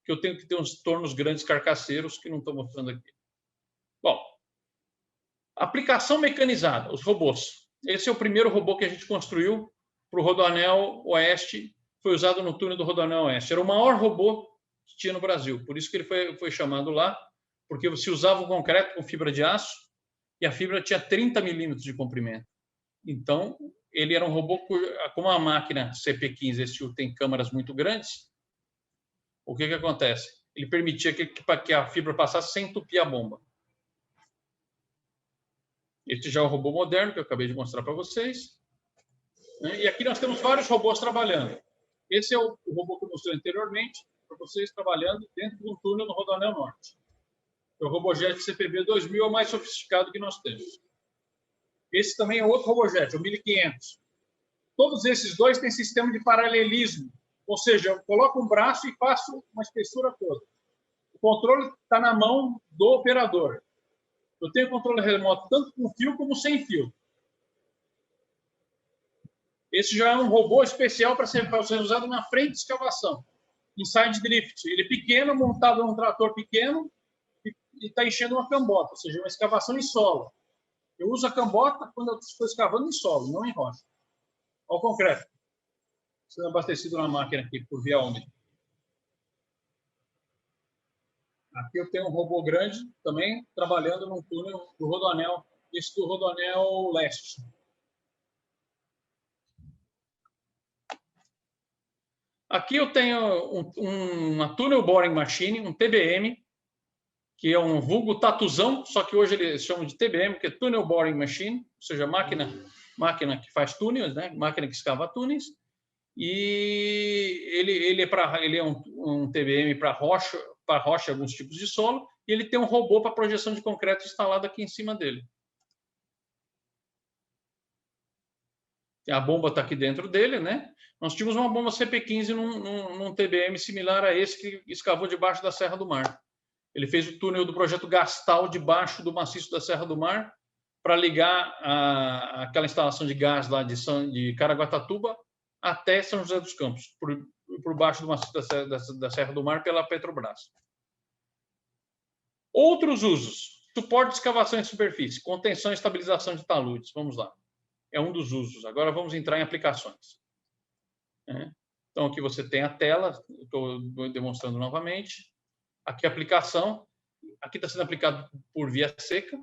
que eu tenho que ter uns tornos grandes carcaceiros, que não estou mostrando aqui. Bom, aplicação mecanizada, os robôs. Esse é o primeiro robô que a gente construiu para o Rodoanel Oeste, foi usado no túnel do Rodoanel Oeste. Era o maior robô que tinha no Brasil, por isso que ele foi chamado lá, porque se usava o concreto com fibra de aço e a fibra tinha 30 milímetros de comprimento. Então, ele era um robô, como a máquina CP15 SU tem câmaras muito grandes, o que acontece? Ele permitia que a fibra passasse sem entupir a bomba. Este já é o robô moderno que eu acabei de mostrar para vocês. E aqui nós temos vários robôs trabalhando. Esse é o robô que eu mostrei anteriormente, para vocês trabalhando dentro de um túnel no Rodoanel Norte. O RoboJet CPB 2000 é o mais sofisticado que nós temos. Esse também é outro RoboJet, o 1500. Todos esses dois têm sistema de paralelismo, ou seja, eu coloco um braço e faço uma espessura toda. O controle está na mão do operador. Eu tenho controle remoto tanto com fio como sem fio. Esse já é um robô especial para ser usado na frente de escavação, inside drift. Ele é pequeno, montado num trator pequeno e está enchendo uma cambota, ou seja, uma escavação em solo. Eu uso a cambota quando eu estou escavando em solo, não em rocha. Olha o concreto, sendo abastecido na máquina aqui por via úmida. Aqui eu tenho um robô grande também trabalhando num túnel do Rodoanel, esse do Rodoanel Leste. Aqui eu tenho uma Tunnel Boring Machine, um TBM, que é um vulgo tatuzão, só que hoje eles chamam de TBM, que é Tunnel Boring Machine, ou seja, máquina que faz túneis, né? Máquina que escava túneis. E ele é um TBM para rocha, alguns tipos de solo, e ele tem um robô para projeção de concreto instalado aqui em cima dele. A bomba está aqui dentro dele, né? Nós tínhamos uma bomba CP15 num TBM similar a esse que escavou debaixo da Serra do Mar. Ele fez o túnel do projeto Gastal debaixo do maciço da Serra do Mar para ligar aquela instalação de gás lá de Caraguatatuba até São José dos Campos, por baixo do maciço da Serra do Mar pela Petrobras. Outros usos. Suporte de escavação em superfície, contenção e estabilização de taludes. Vamos lá. É um dos usos. Agora vamos entrar em aplicações. Então, aqui você tem a tela, estou demonstrando novamente. Aqui a aplicação. Aqui está sendo aplicado por via seca.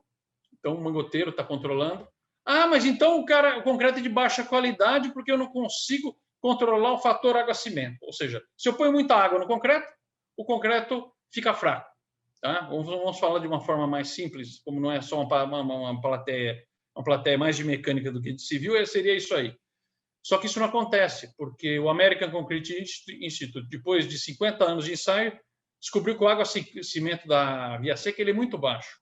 Então, o mangoteiro está controlando. Ah, mas então o concreto é de baixa qualidade porque eu não consigo controlar o fator água-cimento. Ou seja, se eu ponho muita água no concreto, o concreto fica fraco. Tá? Vamos falar de uma forma mais simples, como não é só uma plateia mais de mecânica do que de civil, seria isso aí. Só que isso não acontece, porque o American Concrete Institute, depois de 50 anos de ensaio, descobriu que o água-cimento da via seca ele é muito baixo.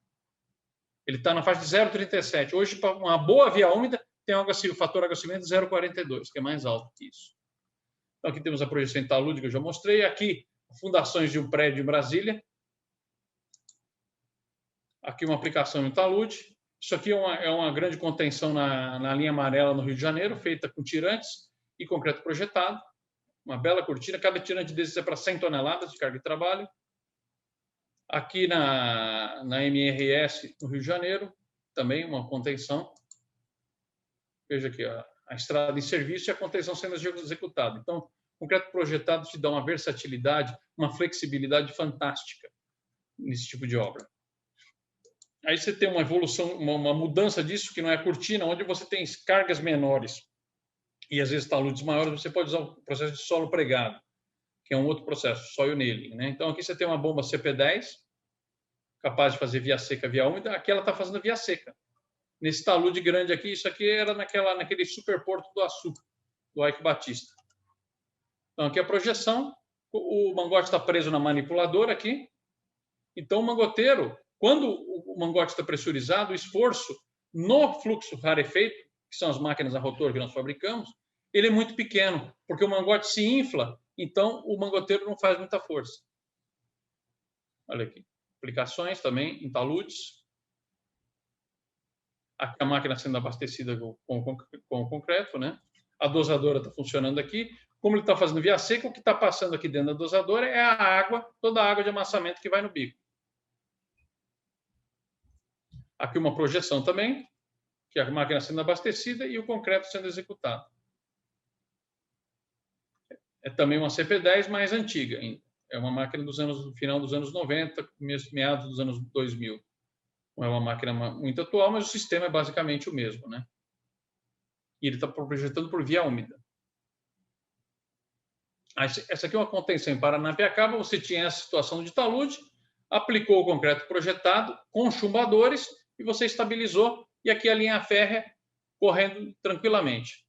Ele está na faixa de 0,37. Hoje, para uma boa via úmida, tem o fator água-cimento de 0,42, que é mais alto que isso. Então, aqui temos a projeção em talude, que eu já mostrei. Aqui, fundações de um prédio em Brasília. Aqui, uma aplicação em talude. Isso aqui é uma grande contenção na linha amarela no Rio de Janeiro, feita com tirantes e concreto projetado. Uma bela cortina. Cada tirante desses é para 100 toneladas de carga de trabalho. Aqui na MRS, no Rio de Janeiro, também uma contenção. Veja aqui, a estrada em serviço e a contenção sendo executada. Então, o concreto projetado te dá uma versatilidade, uma flexibilidade fantástica nesse tipo de obra. Aí você tem uma evolução, uma mudança disso, que não é a cortina, onde você tem cargas menores. e às vezes taludes maiores, você pode usar o processo de solo pregado, que é um outro processo, soil nailing, né? Então aqui você tem uma bomba CP10, capaz de fazer via seca, via úmida. Aqui ela está fazendo via seca. Nesse talude grande aqui, isso aqui era naquele superporto do açúcar, do Ike Batista. Então aqui a projeção, o mangote está preso na manipuladora aqui. Então o mangoteiro, quando o mangote está pressurizado, o esforço no fluxo rarefeito, que são as máquinas a rotor que nós fabricamos, ele é muito pequeno, porque o mangote se infla, então o mangoteiro não faz muita força. Olha aqui. Aplicações também em taludes. Aqui a máquina sendo abastecida com concreto, né? A dosadora está funcionando aqui. Como ele está fazendo via seca, o que está passando aqui dentro da dosadora é a água, toda a água de amassamento que vai no bico. Aqui uma projeção também, que é a máquina sendo abastecida e o concreto sendo executado. É também uma CP10 mais antiga ainda. É uma máquina do final dos anos 90, meados dos anos 2000. Não é uma máquina muito atual, mas o sistema é basicamente o mesmo, né? E ele está projetando por via úmida. Essa aqui é uma contenção em Paranapiacaba. Você tinha essa situação de talude, aplicou o concreto projetado com chumbadores e você estabilizou. E aqui a linha férrea correndo tranquilamente.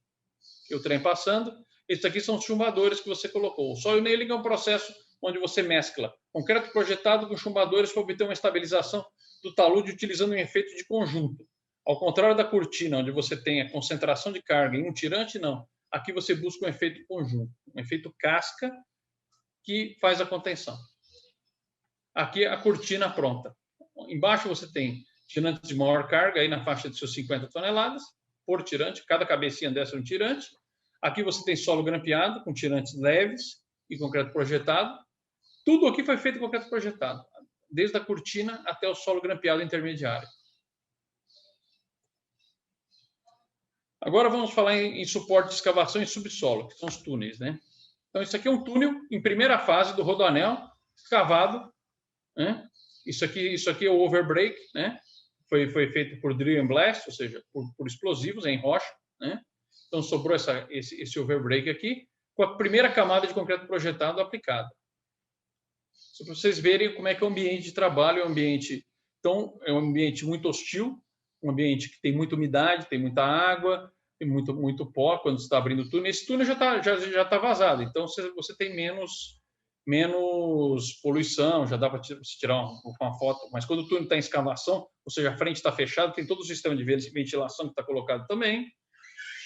E o trem passando. Esses aqui são os chumbadores que você colocou. O soil nailing é um processo onde você mescla concreto projetado com chumbadores para obter uma estabilização do talude utilizando um efeito de conjunto. Ao contrário da cortina, onde você tem a concentração de carga em um tirante, não. Aqui você busca um efeito conjunto, um efeito casca que faz a contenção. Aqui a cortina pronta. Embaixo você tem tirantes de maior carga, aí na faixa de seus 50 toneladas, por tirante, cada cabecinha dessa é um tirante. Aqui você tem solo grampeado, com tirantes leves e concreto projetado. Tudo aqui foi feito em concreto projetado, desde a cortina até o solo grampeado intermediário. Agora vamos falar em suporte de escavação em subsolo, que são os túneis, né? Então, isso aqui é um túnel em primeira fase do rodoanel, escavado, né? Isso aqui é o overbreak, né? Foi feito por drill and blast, ou seja, por explosivos em rocha, né? Então, sobrou esse overbreak aqui, com a primeira camada de concreto projetado aplicada. Só para vocês verem como é que é o ambiente de trabalho, então, é um ambiente muito hostil, um ambiente que tem muita umidade, tem muita água, tem muito pó quando você está abrindo o túnel. Esse túnel já tá vazado, então você tem menos poluição, já dá para tirar uma foto. Mas quando o túnel está em escavação, ou seja, a frente está fechada, tem todo o sistema de ventilação que está colocado também,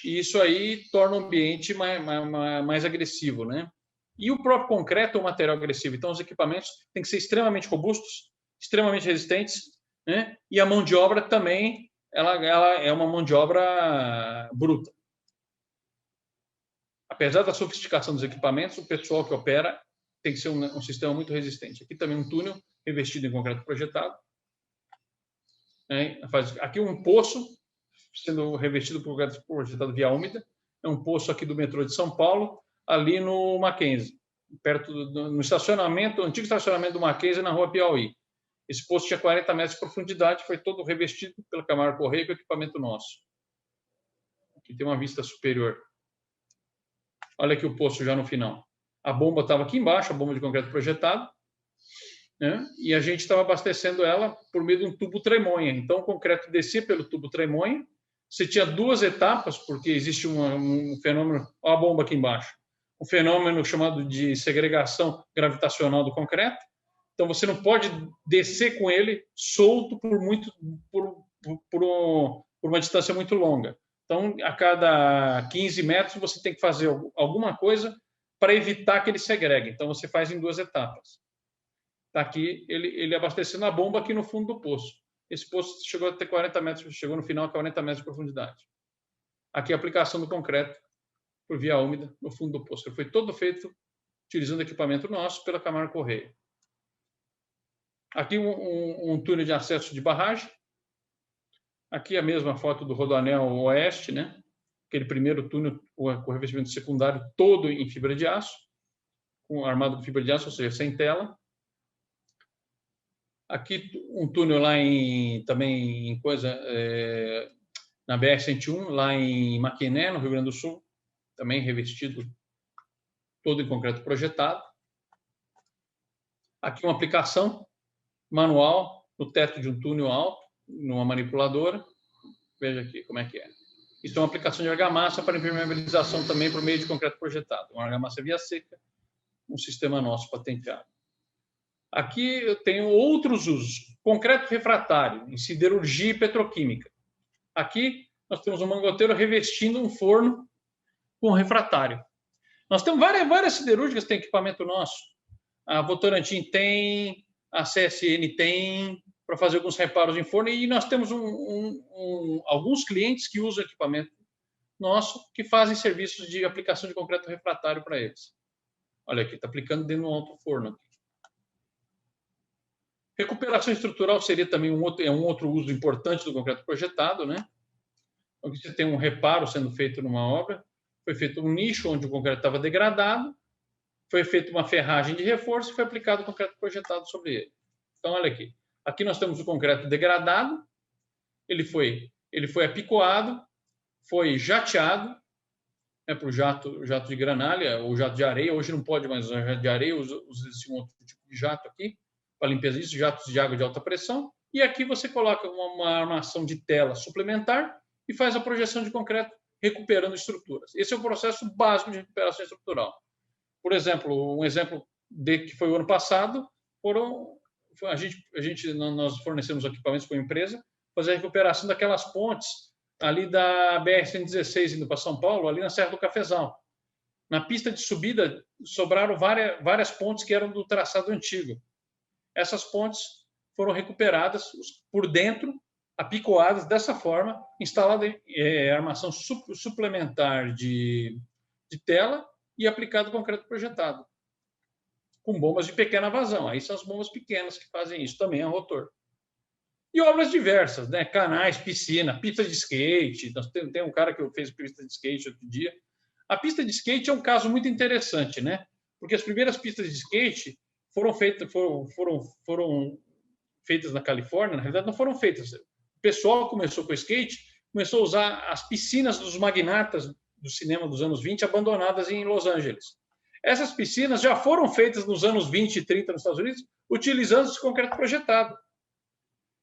e isso aí torna o ambiente mais agressivo, né? E o próprio concreto é um material agressivo, então os equipamentos têm que ser extremamente robustos, extremamente resistentes, né? E a mão de obra também, ela é uma mão de obra bruta. Apesar da sofisticação dos equipamentos, o pessoal que opera tem que ser um sistema muito resistente. Aqui também um túnel revestido em concreto projetado. Aqui um poço sendo revestido por concreto projetado via úmida. É um poço aqui do metrô de São Paulo, ali no Mackenzie, perto no estacionamento, antigo estacionamento do Mackenzie, na rua Piauí. Esse poço tinha 40 metros de profundidade, foi todo revestido pela Camargo Correia com equipamento nosso. Aqui tem uma vista superior. Olha aqui o poço já no final. A bomba estava aqui embaixo, a bomba de concreto projetado, né? E a gente estava abastecendo ela por meio de um tubo tremonha. Então, o concreto descia pelo tubo tremonha. Você tinha duas etapas, porque existe um fenômeno... Olha a bomba aqui embaixo. Um fenômeno chamado de segregação gravitacional do concreto. Então, você não pode descer com ele solto por uma distância muito longa. Então, a cada 15 metros, você tem que fazer alguma coisa para evitar que ele segregue. Então, você faz em duas etapas. Está aqui ele abastecendo a bomba aqui no fundo do poço. Esse poço chegou a ter 40 metros, chegou no final a 40 metros de profundidade. Aqui a aplicação do concreto por via úmida no fundo do poço. Ele foi todo feito utilizando equipamento nosso pela Camargo Correia. Aqui um túnel de acesso de barragem. Aqui a mesma foto do Rodoanel Oeste, né? Aquele primeiro túnel com revestimento secundário todo em fibra de aço, armado com fibra de aço, ou seja, sem tela. Aqui um túnel lá também em na BR-101, lá em Maquiné, no Rio Grande do Sul, também revestido todo em concreto projetado. Aqui uma aplicação manual no teto de um túnel alto, numa manipuladora. Veja aqui como é que é. Isso é uma aplicação de argamassa para impermeabilização também por meio de concreto projetado. Uma argamassa via seca, um sistema nosso patenteado. Aqui eu tenho outros usos. Concreto refratário, em siderurgia e petroquímica. Aqui nós temos um mangoteiro revestindo um forno com refratário. Nós temos várias siderúrgicas que têm equipamento nosso. A Votorantim tem, a CSN tem, para fazer alguns reparos em forno, e nós temos alguns clientes que usam equipamento nosso, que fazem serviços de aplicação de concreto refratário para eles. Olha aqui, está aplicando dentro de um alto forno. Recuperação estrutural seria também um outro uso importante do concreto projetado, né? Então, você tem um reparo sendo feito numa obra, foi feito um nicho onde o concreto estava degradado, foi feita uma ferragem de reforço e foi aplicado o concreto projetado sobre ele. Então, olha aqui. Aqui nós temos o concreto degradado, ele foi apicoado, foi jateado, para o jato de granalha ou jato de areia. Hoje não pode mais usar jato de areia, usa-se um outro tipo de jato aqui, para limpeza disso, jatos de água de alta pressão. E aqui você coloca uma armação de tela suplementar e faz a projeção de concreto recuperando estruturas. Esse é o processo básico de recuperação estrutural. Por exemplo, um exemplo que foi o ano passado, nós fornecemos equipamentos para a empresa, fazer a recuperação daquelas pontes ali da BR-116 indo para São Paulo, ali na Serra do Cafezal. Na pista de subida, sobraram várias pontes que eram do traçado antigo. Essas pontes foram recuperadas por dentro, apicoadas dessa forma, instalada armação suplementar de tela e aplicado concreto projetado, com bombas de pequena vazão. Aí são as bombas pequenas que fazem isso, também é rotor. E obras diversas, né? Canais, piscina, pista de skate. Tem um cara que fez pista de skate outro dia. A pista de skate é um caso muito interessante, né? Porque as primeiras pistas de skate foram feitas na Califórnia. Na realidade, não foram feitas. O pessoal começou com o skate, começou a usar as piscinas dos magnatas do cinema dos anos 20, abandonadas em Los Angeles. Essas piscinas já foram feitas nos anos 20 e 30 nos Estados Unidos, utilizando esse concreto projetado.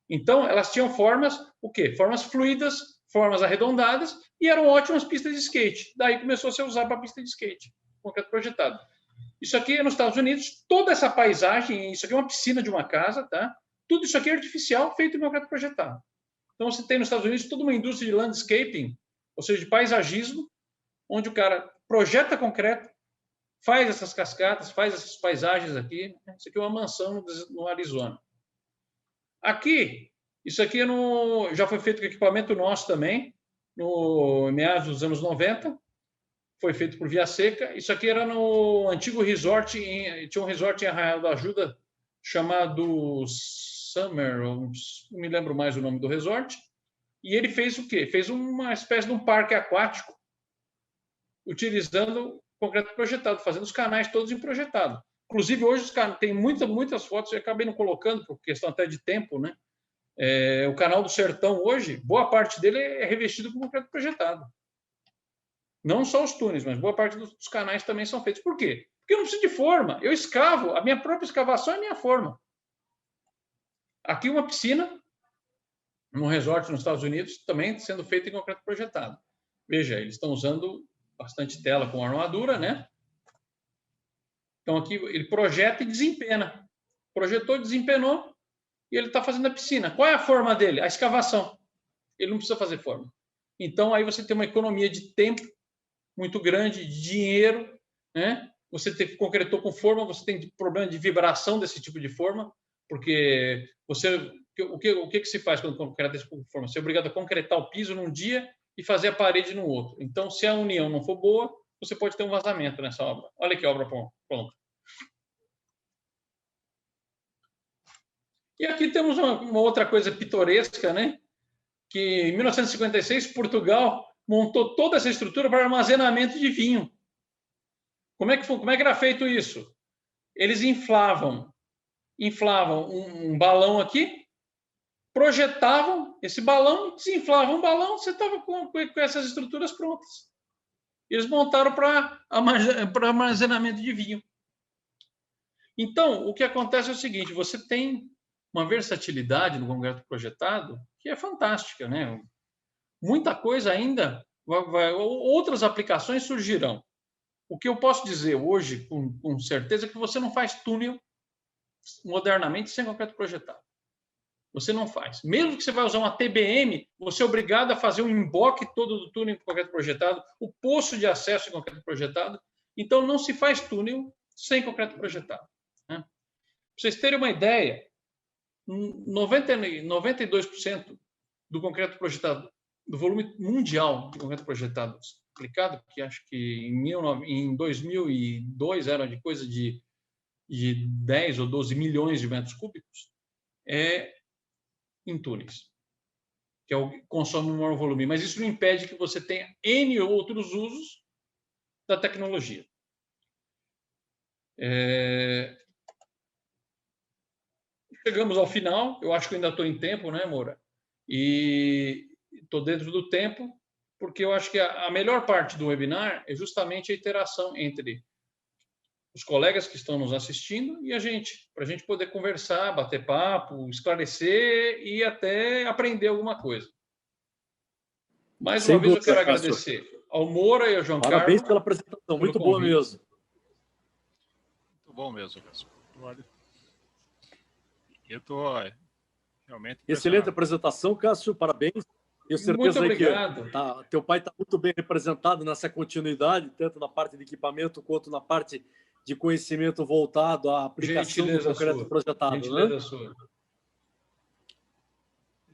Então, elas tinham formas, o quê? Formas fluidas, formas arredondadas, e eram ótimas pistas de skate. Daí começou a ser usado para pista de skate, concreto projetado. Isso aqui é nos Estados Unidos, toda essa paisagem, isso aqui é uma piscina de uma casa, tá? Tudo isso aqui é artificial, feito em concreto projetado. Então, você tem nos Estados Unidos toda uma indústria de landscaping, ou seja, de paisagismo, onde o cara projeta concreto, faz essas cascatas, faz essas paisagens aqui. Isso aqui é uma mansão no Arizona. Aqui, isso aqui já foi feito com equipamento nosso também, no meados dos anos 90. Foi feito por via seca. Isso aqui era no antigo resort, tinha um resort em Arraial da Ajuda, chamado Summer, não me lembro mais o nome do resort. E ele fez o quê? Fez uma espécie de um parque aquático, utilizando concreto projetado, fazendo os canais todos em projetado. Inclusive, hoje tem muitas fotos, eu acabei não colocando, por questão até de tempo, né? O Canal do Sertão, hoje, boa parte dele é revestido com concreto projetado. Não só os túneis, mas boa parte dos canais também são feitos. Por quê? Porque eu não preciso de forma. Eu escavo, a minha própria escavação é a minha forma. Aqui uma piscina, num resort nos Estados Unidos, também sendo feita em concreto projetado. Veja, eles estão usando bastante tela com armadura, né? Então, aqui ele projeta e desempena. Projetou, desempenou, e ele está fazendo a piscina. Qual é a forma dele? A escavação. Ele não precisa fazer forma. Então, aí você tem uma economia de tempo muito grande, de dinheiro, né? Você concretou com forma, você tem problema de vibração desse tipo de forma, porque o que se faz quando concreta esse tipo de forma? Você é obrigado a concretar o piso num dia e fazer a parede no outro. Então, se a união não for boa, você pode ter um vazamento nessa obra. Olha aqui a obra pronta. E aqui temos uma outra coisa pitoresca, né? Que em 1956, Portugal montou toda essa estrutura para armazenamento de vinho. Como é que era feito isso? Eles inflavam um balão aqui, projetavam esse balão, desinflavam o balão, você estava com essas estruturas prontas. Eles montaram para armazenamento de vinho. Então, o que acontece é o seguinte, você tem uma versatilidade no concreto projetado que é fantástica, né? Muita coisa ainda, outras aplicações surgirão. O que eu posso dizer hoje, com certeza, é que você não faz túnel modernamente sem concreto projetado. Você não faz. Mesmo que você vai usar uma TBM, você é obrigado a fazer um emboque todo do túnel em concreto projetado, o poço de acesso em concreto projetado. Então, não se faz túnel sem concreto projetado. Né? Para vocês terem uma ideia, 92% do concreto projetado, do volume mundial de concreto projetado aplicado, que acho que em 2002 era de coisa de 10 ou 12 milhões de metros cúbicos, é em túneis, que é o que consome o maior volume. Mas isso não impede que você tenha N outros usos da tecnologia. Chegamos ao final, eu acho que eu ainda estou em tempo, né, Moura? E estou dentro do tempo, porque eu acho que a melhor parte do webinar é justamente a interação entre os colegas que estão nos assistindo e a gente, para a gente poder conversar, bater papo, esclarecer e até aprender alguma coisa. Mais uma vez eu quero agradecer ao Moura e ao João Carlos. Parabéns pela apresentação, muito boa mesmo. Muito bom mesmo, Cássio. Eu estou realmente... Excelente apresentação, Cássio, parabéns. Tenho certeza que teu pai está muito bem representado nessa continuidade, tanto na parte de equipamento quanto na parte de conhecimento voltado à aplicação do concreto projetado. Né?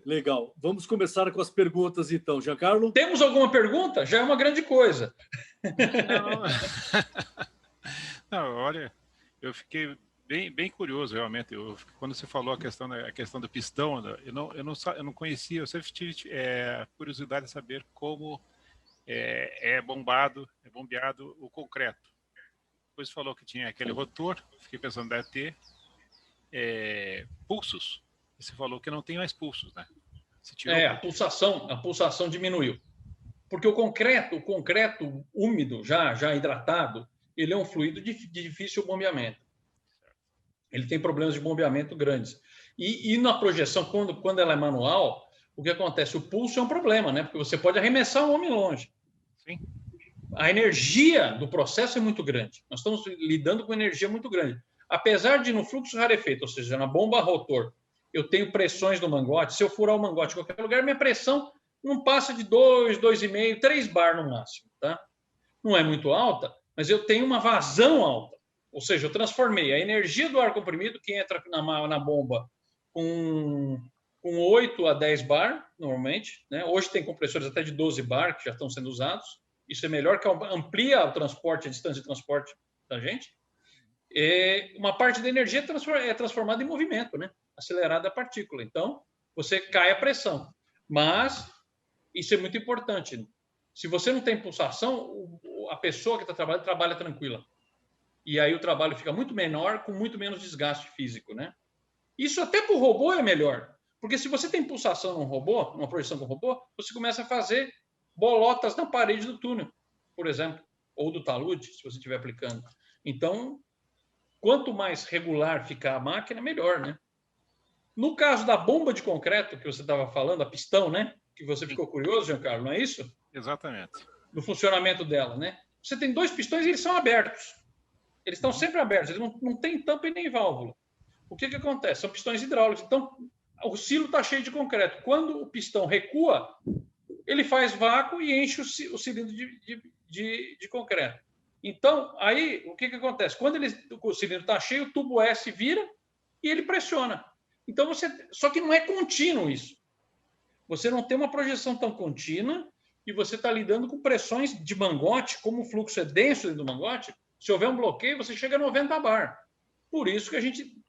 Legal. Vamos começar com as perguntas, então. Giancarlo? Temos alguma pergunta? Já é uma grande coisa. Não, olha, eu fiquei bem curioso, realmente. Quando você falou a questão do pistão, eu não conhecia, eu sempre tive curiosidade de saber como é bombeado o concreto. Depois falou que tinha aquele rotor, fiquei pensando, deve ter pulsos. E você falou que não tem mais pulsos, né? A pulsação diminuiu. Porque o concreto úmido, já hidratado, ele é um fluido de difícil bombeamento. Ele tem problemas de bombeamento grandes. E na projeção, quando ela é manual, o que acontece? O pulso é um problema, né? Porque você pode arremessar um homem longe. Sim. A energia do processo é muito grande. Nós estamos lidando com energia muito grande. Apesar de no fluxo rarefeito, ou seja, na bomba rotor, eu tenho pressões no mangote. Se eu furar o mangote em qualquer lugar, minha pressão não passa de 2, 2,5, 3 bar no máximo. Tá? Não é muito alta, mas eu tenho uma vazão alta. Ou seja, eu transformei a energia do ar comprimido, que entra na bomba com 8 a 10 bar, normalmente. Né? Hoje tem compressores até de 12 bar, que já estão sendo usados. Isso é melhor, que amplia o transporte, a distância de transporte da gente. Uma parte da energia é transformada em movimento, né? Acelerada a partícula. Então, você cai a pressão. Mas isso é muito importante. Se você não tem pulsação, a pessoa que está trabalhando trabalha tranquila. E aí o trabalho fica muito menor, com muito menos desgaste físico, né? Isso até para o robô é melhor. Porque se você tem pulsação num robô, numa projeção com robô, você começa a fazer bolotas na parede do túnel, por exemplo, ou do talude, se você estiver aplicando. Então, quanto mais regular ficar a máquina, melhor, né? No caso da bomba de concreto, que você estava falando, a pistão, né? Que você ficou curioso, Giancarlo, não é isso? Exatamente. No funcionamento dela, né? Você tem 2 pistões e eles são abertos. Eles estão sempre abertos, eles não têm tampa e nem válvula. O que acontece? São pistões hidráulicos. Então, o silo está cheio de concreto. Quando o pistão recua, ele faz vácuo e enche o cilindro de concreto. Então, aí, o que acontece? Quando o cilindro está cheio, o tubo S vira e ele pressiona. Então, só que não é contínuo isso. Você não tem uma projeção tão contínua e você está lidando com pressões de mangote, como o fluxo é denso dentro do mangote, se houver um bloqueio, você chega a 90 bar. Por isso que a gente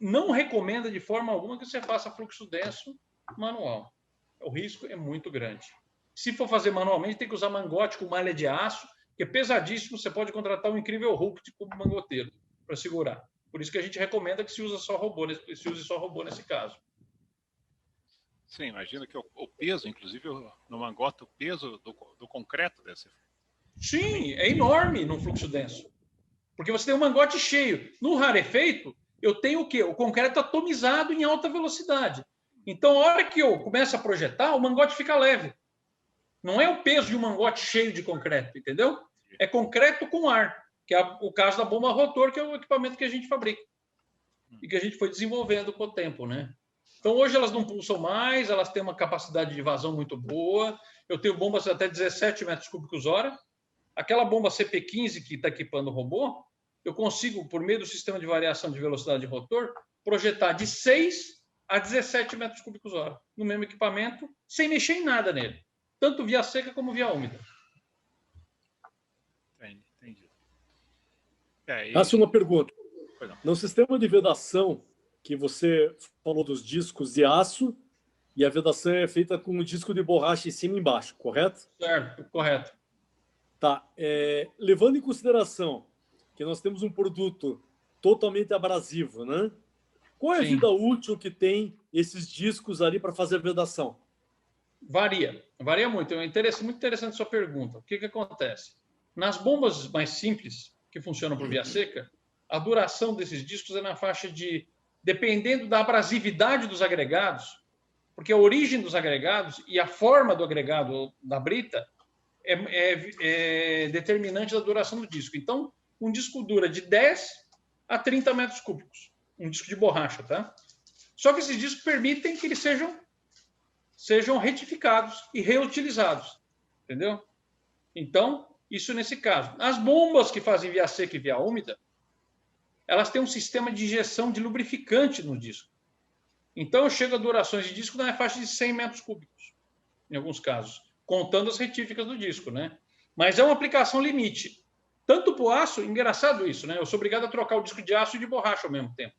não recomenda de forma alguma que você faça fluxo denso manual. O risco é muito grande. Se for fazer manualmente, tem que usar mangote com malha de aço, que é pesadíssimo. Você pode contratar um incrível Hulk como mangoteiro para segurar. Por isso que a gente recomenda que se use só robô nesse caso. Sim, imagina que o peso, inclusive no mangote, o peso do concreto deve ser Sim, é enorme num fluxo denso. Porque você tem um mangote cheio. No rarefeito, eu tenho o quê? O concreto atomizado em alta velocidade. Então, a hora que eu começo a projetar, o mangote fica leve. Não é o peso de um mangote cheio de concreto, entendeu? É concreto com ar, que é o caso da bomba rotor, que é o equipamento que a gente fabrica. E que a gente foi desenvolvendo com o tempo, né? Então, hoje elas não pulsam mais, elas têm uma capacidade de vazão muito boa. Eu tenho bombas até 17 metros cúbicos hora. Aquela bomba CP15 que está equipando o robô, eu consigo, por meio do sistema de variação de velocidade de rotor, projetar de 6 a 17 metros cúbicos hora no mesmo equipamento, sem mexer em nada nele. Tanto via seca como via úmida. Entendi. Faço uma pergunta. No sistema de vedação, que você falou dos discos de aço, e a vedação é feita com um disco de borracha em cima e embaixo, correto? Certo, correto. Tá. Levando em consideração que nós temos um produto totalmente abrasivo, né? Qual é a vida útil que tem esses discos ali para fazer a vedação? Varia muito. É muito interessante a sua pergunta. O que acontece? Nas bombas mais simples, que funcionam por via seca, a duração desses discos é na faixa de, dependendo da abrasividade dos agregados, porque a origem dos agregados e a forma do agregado da brita é determinante da duração do disco. Então, um disco dura de 10 a 30 metros cúbicos, um disco de borracha, tá? Só que esses discos permitem que eles sejam retificados e reutilizados, entendeu? Então, isso nesse caso. As bombas que fazem via seca e via úmida, elas têm um sistema de injeção de lubrificante no disco. Então, eu chego a durações de disco na faixa de 100 metros cúbicos, em alguns casos, contando as retíficas do disco, né? Mas é uma aplicação limite. Tanto para o aço, engraçado isso, né? Eu sou obrigado a trocar o disco de aço e de borracha ao mesmo tempo.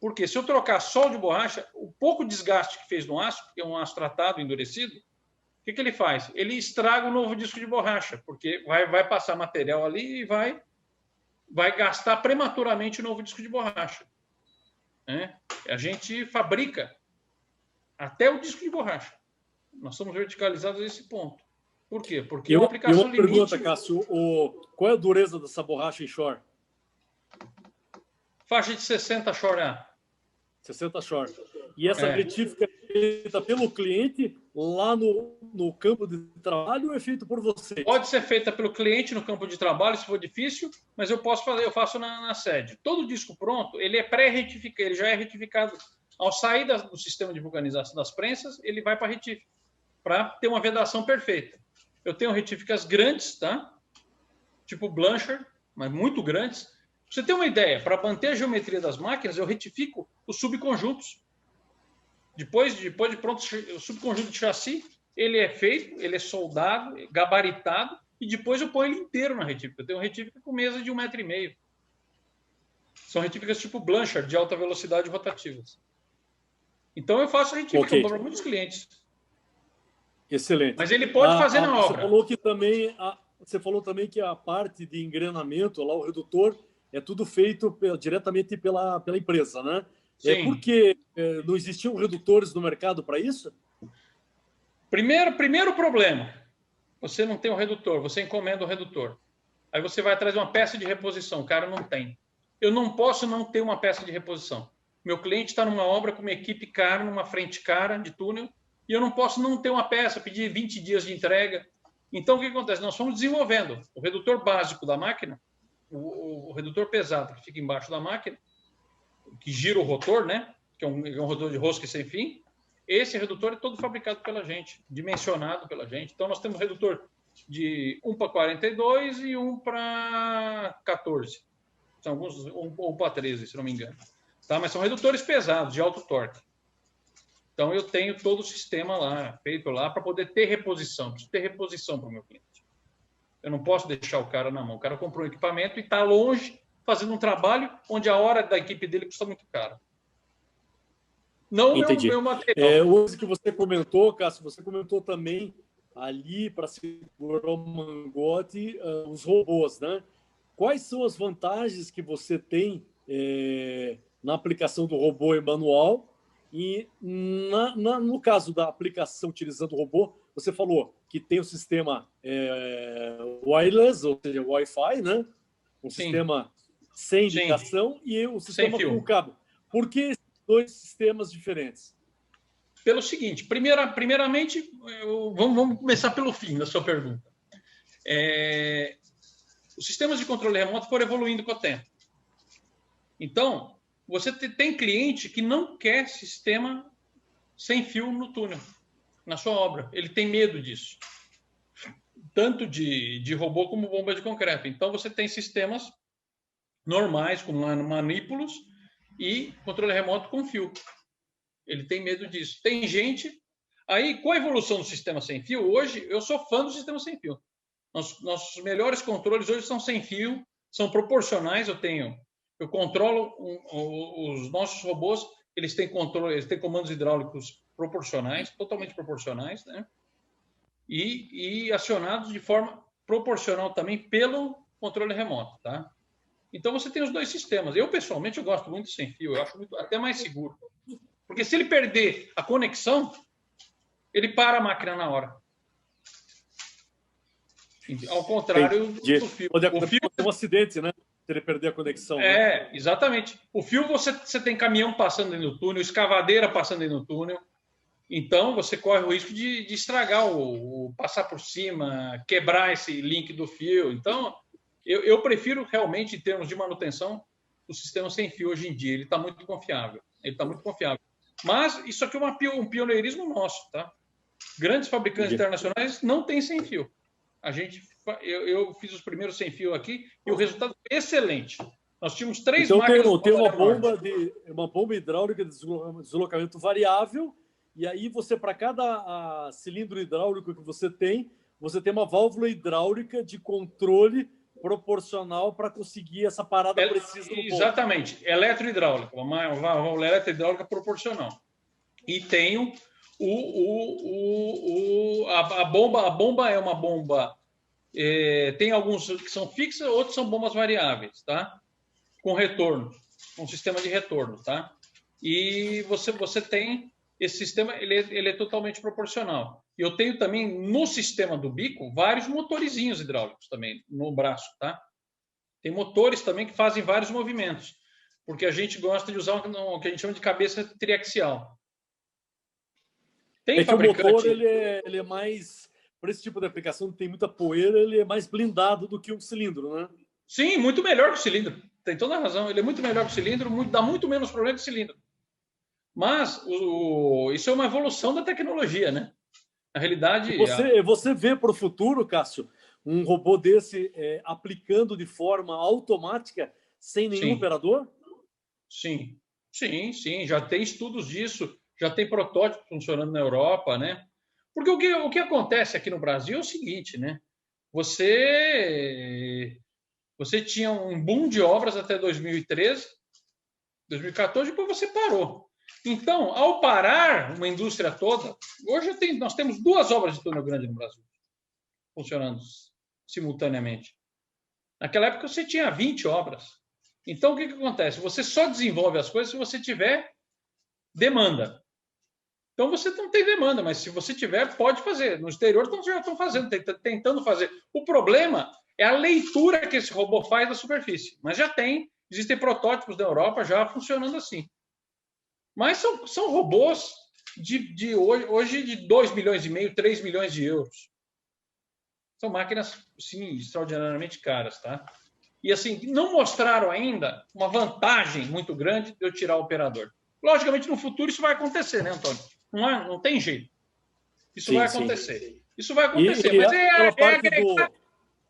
Porque se eu trocar só de borracha, o pouco desgaste que fez no aço, porque é um aço tratado, endurecido, o que ele faz? Ele estraga o novo disco de borracha, porque vai passar material ali e vai gastar prematuramente o novo disco de borracha. Né? A gente fabrica até o disco de borracha. Nós somos verticalizados a esse ponto. Por quê? Porque é uma aplicação limite. Pergunta, Cássio, qual é a dureza dessa borracha em shore? Faixa de 60 shore A. 60 shore. E essa retífica é feita pelo cliente lá no campo de trabalho ou é feito por você? Pode ser feita pelo cliente no campo de trabalho, se for difícil, mas eu faço na sede. Todo disco pronto, ele é pré-retificado, ele já é retificado. Ao sair do sistema de vulcanização das prensas, ele vai para a retífica, para ter uma vedação perfeita. Eu tenho retíficas grandes, tá? Tipo Blanchard, mas muito grandes. Pra você ter uma ideia, para manter a geometria das máquinas, eu retifico os subconjuntos. Depois de pronto, o subconjunto de chassi, ele é feito, ele é soldado, gabaritado, e depois eu ponho ele inteiro na retífica. Eu tenho retífica com mesa de 1,5 metro. São retíficas tipo Blanchard, de alta velocidade rotativas. Então, eu faço retífica para muitos clientes. Excelente. Mas ele pode fazer na obra. Você falou também que a parte de engrenamento, lá o redutor, é tudo feito diretamente pela empresa, né? Sim. Porque não existiam redutores no mercado para isso? Primeiro problema, você não tem um redutor, você encomenda o redutor. Aí você vai atrás de uma peça de reposição, o cara não tem. Eu não posso não ter uma peça de reposição. Meu cliente está numa obra com uma equipe cara, numa frente cara de túnel, e eu não posso não ter uma peça, pedir 20 dias de entrega. Então, o que acontece? Nós fomos desenvolvendo o redutor básico da máquina, o redutor pesado que fica embaixo da máquina, que gira o rotor, né? Que é um rotor de rosca sem fim. Esse redutor é todo fabricado pela gente, dimensionado pela gente. Então, nós temos redutor de 1 para 42 e 1 para 14. São alguns, 1 para 13, se não me engano. Tá? Mas são redutores pesados, de alto torque. Então, eu tenho todo o sistema lá, feito lá, para poder ter reposição. Preciso ter reposição para o meu cliente. Eu não posso deixar o cara na mão. O cara comprou um equipamento e está longe, fazendo um trabalho onde a hora da equipe dele custa muito caro. Não Entendi. Meu material. Hoje que você comentou, Cássio, você comentou também ali para segurar o mangote, os robôs, né? Quais são as vantagens que você tem na aplicação do robô e manual? E no caso da aplicação utilizando o robô, você falou que tem o sistema wireless, ou seja, Wi-Fi, né? Um Sim. sistema sem indicação e o sistema com cabo. Por que esses dois sistemas diferentes? Pelo seguinte, primeiramente, vamos começar pelo fim da sua pergunta. Os sistemas de controle remoto foram evoluindo com o tempo. Então, você tem cliente que não quer sistema sem fio no túnel, na sua obra. Ele tem medo disso. Tanto de robô como bomba de concreto. Então, você tem sistemas normais, com manípulos, e controle remoto com fio. Ele tem medo disso. Tem gente... Aí, com a evolução do sistema sem fio, hoje, eu sou fã do sistema sem fio. Nossos melhores controles hoje são sem fio, são proporcionais. Eu controlo os nossos robôs, eles têm comandos hidráulicos proporcionais, totalmente proporcionais, né? E acionados de forma proporcional também pelo controle remoto, tá? Então, você tem os dois sistemas. Eu, pessoalmente, eu gosto muito sem fio. Eu acho até mais seguro. Porque se ele perder a conexão, ele para a máquina na hora. Ao contrário do fio. Pode acontecer um acidente, né? Se ele perder a conexão. Exatamente. O fio, você tem caminhão passando dentro do túnel, escavadeira passando dentro do túnel. Então, você corre o risco de estragar, passar por cima, quebrar esse link do fio. Então, eu prefiro realmente, em termos de manutenção, o sistema sem fio hoje em dia. Ele está muito confiável. Mas isso aqui é um pioneirismo nosso, tá? Grandes fabricantes internacionais não têm sem fio. Eu fiz os primeiros sem fio aqui e o resultado é excelente. Nós tínhamos 3 máquinas... Então, tem uma bomba hidráulica de deslocamento variável, e aí você, para cada cilindro hidráulico que você tem uma válvula hidráulica de controle proporcional para conseguir essa parada precisa no ponto. Exatamente. Eletrohidráulica, uma válvula eletrohidráulica proporcional. E tenho a bomba é uma bomba, tem alguns que são fixas, outros são bombas variáveis, tá? Com retorno, um sistema de retorno, tá? E você tem esse sistema, ele é totalmente proporcional. E eu tenho também no sistema do bico vários motorizinhos hidráulicos também no braço, tá? Tem motores também que fazem vários movimentos, porque a gente gosta de usar o que a gente chama de cabeça triaxial. Que o motor ele é mais, para esse tipo de aplicação que tem muita poeira, ele é mais blindado do que um cilindro, né? Sim, muito melhor que o cilindro. Tem toda a razão. Ele é muito melhor que o cilindro, dá muito menos problema que o cilindro. Mas isso é uma evolução da tecnologia, né? Na realidade... Você vê para o futuro, Cássio, um robô desse aplicando de forma automática, sem nenhum operador? Sim. Já tem estudos disso. Já tem protótipo funcionando na Europa, né? Porque o que acontece aqui no Brasil é o seguinte, né? Você tinha um boom de obras até 2013, 2014, depois você parou. Então, ao parar uma indústria toda, hoje nós temos 2 obras de túnel grande no Brasil funcionando simultaneamente. Naquela época você tinha 20 obras. Então, o que acontece? Você só desenvolve as coisas se você tiver demanda. Então, você não tem demanda, mas se você tiver, pode fazer. No exterior, já estão fazendo, tentando fazer. O problema é a leitura que esse robô faz da superfície. Mas existem protótipos da Europa já funcionando assim. Mas são robôs hoje de 2,5 milhões, 3 milhões de euros. São máquinas, sim, extraordinariamente caras, tá? E, assim, não mostraram ainda uma vantagem muito grande de eu tirar o operador. Logicamente, no futuro, isso vai acontecer, né, Antônio? Não tem jeito. Isso vai acontecer. Sim. Isso vai acontecer. Mas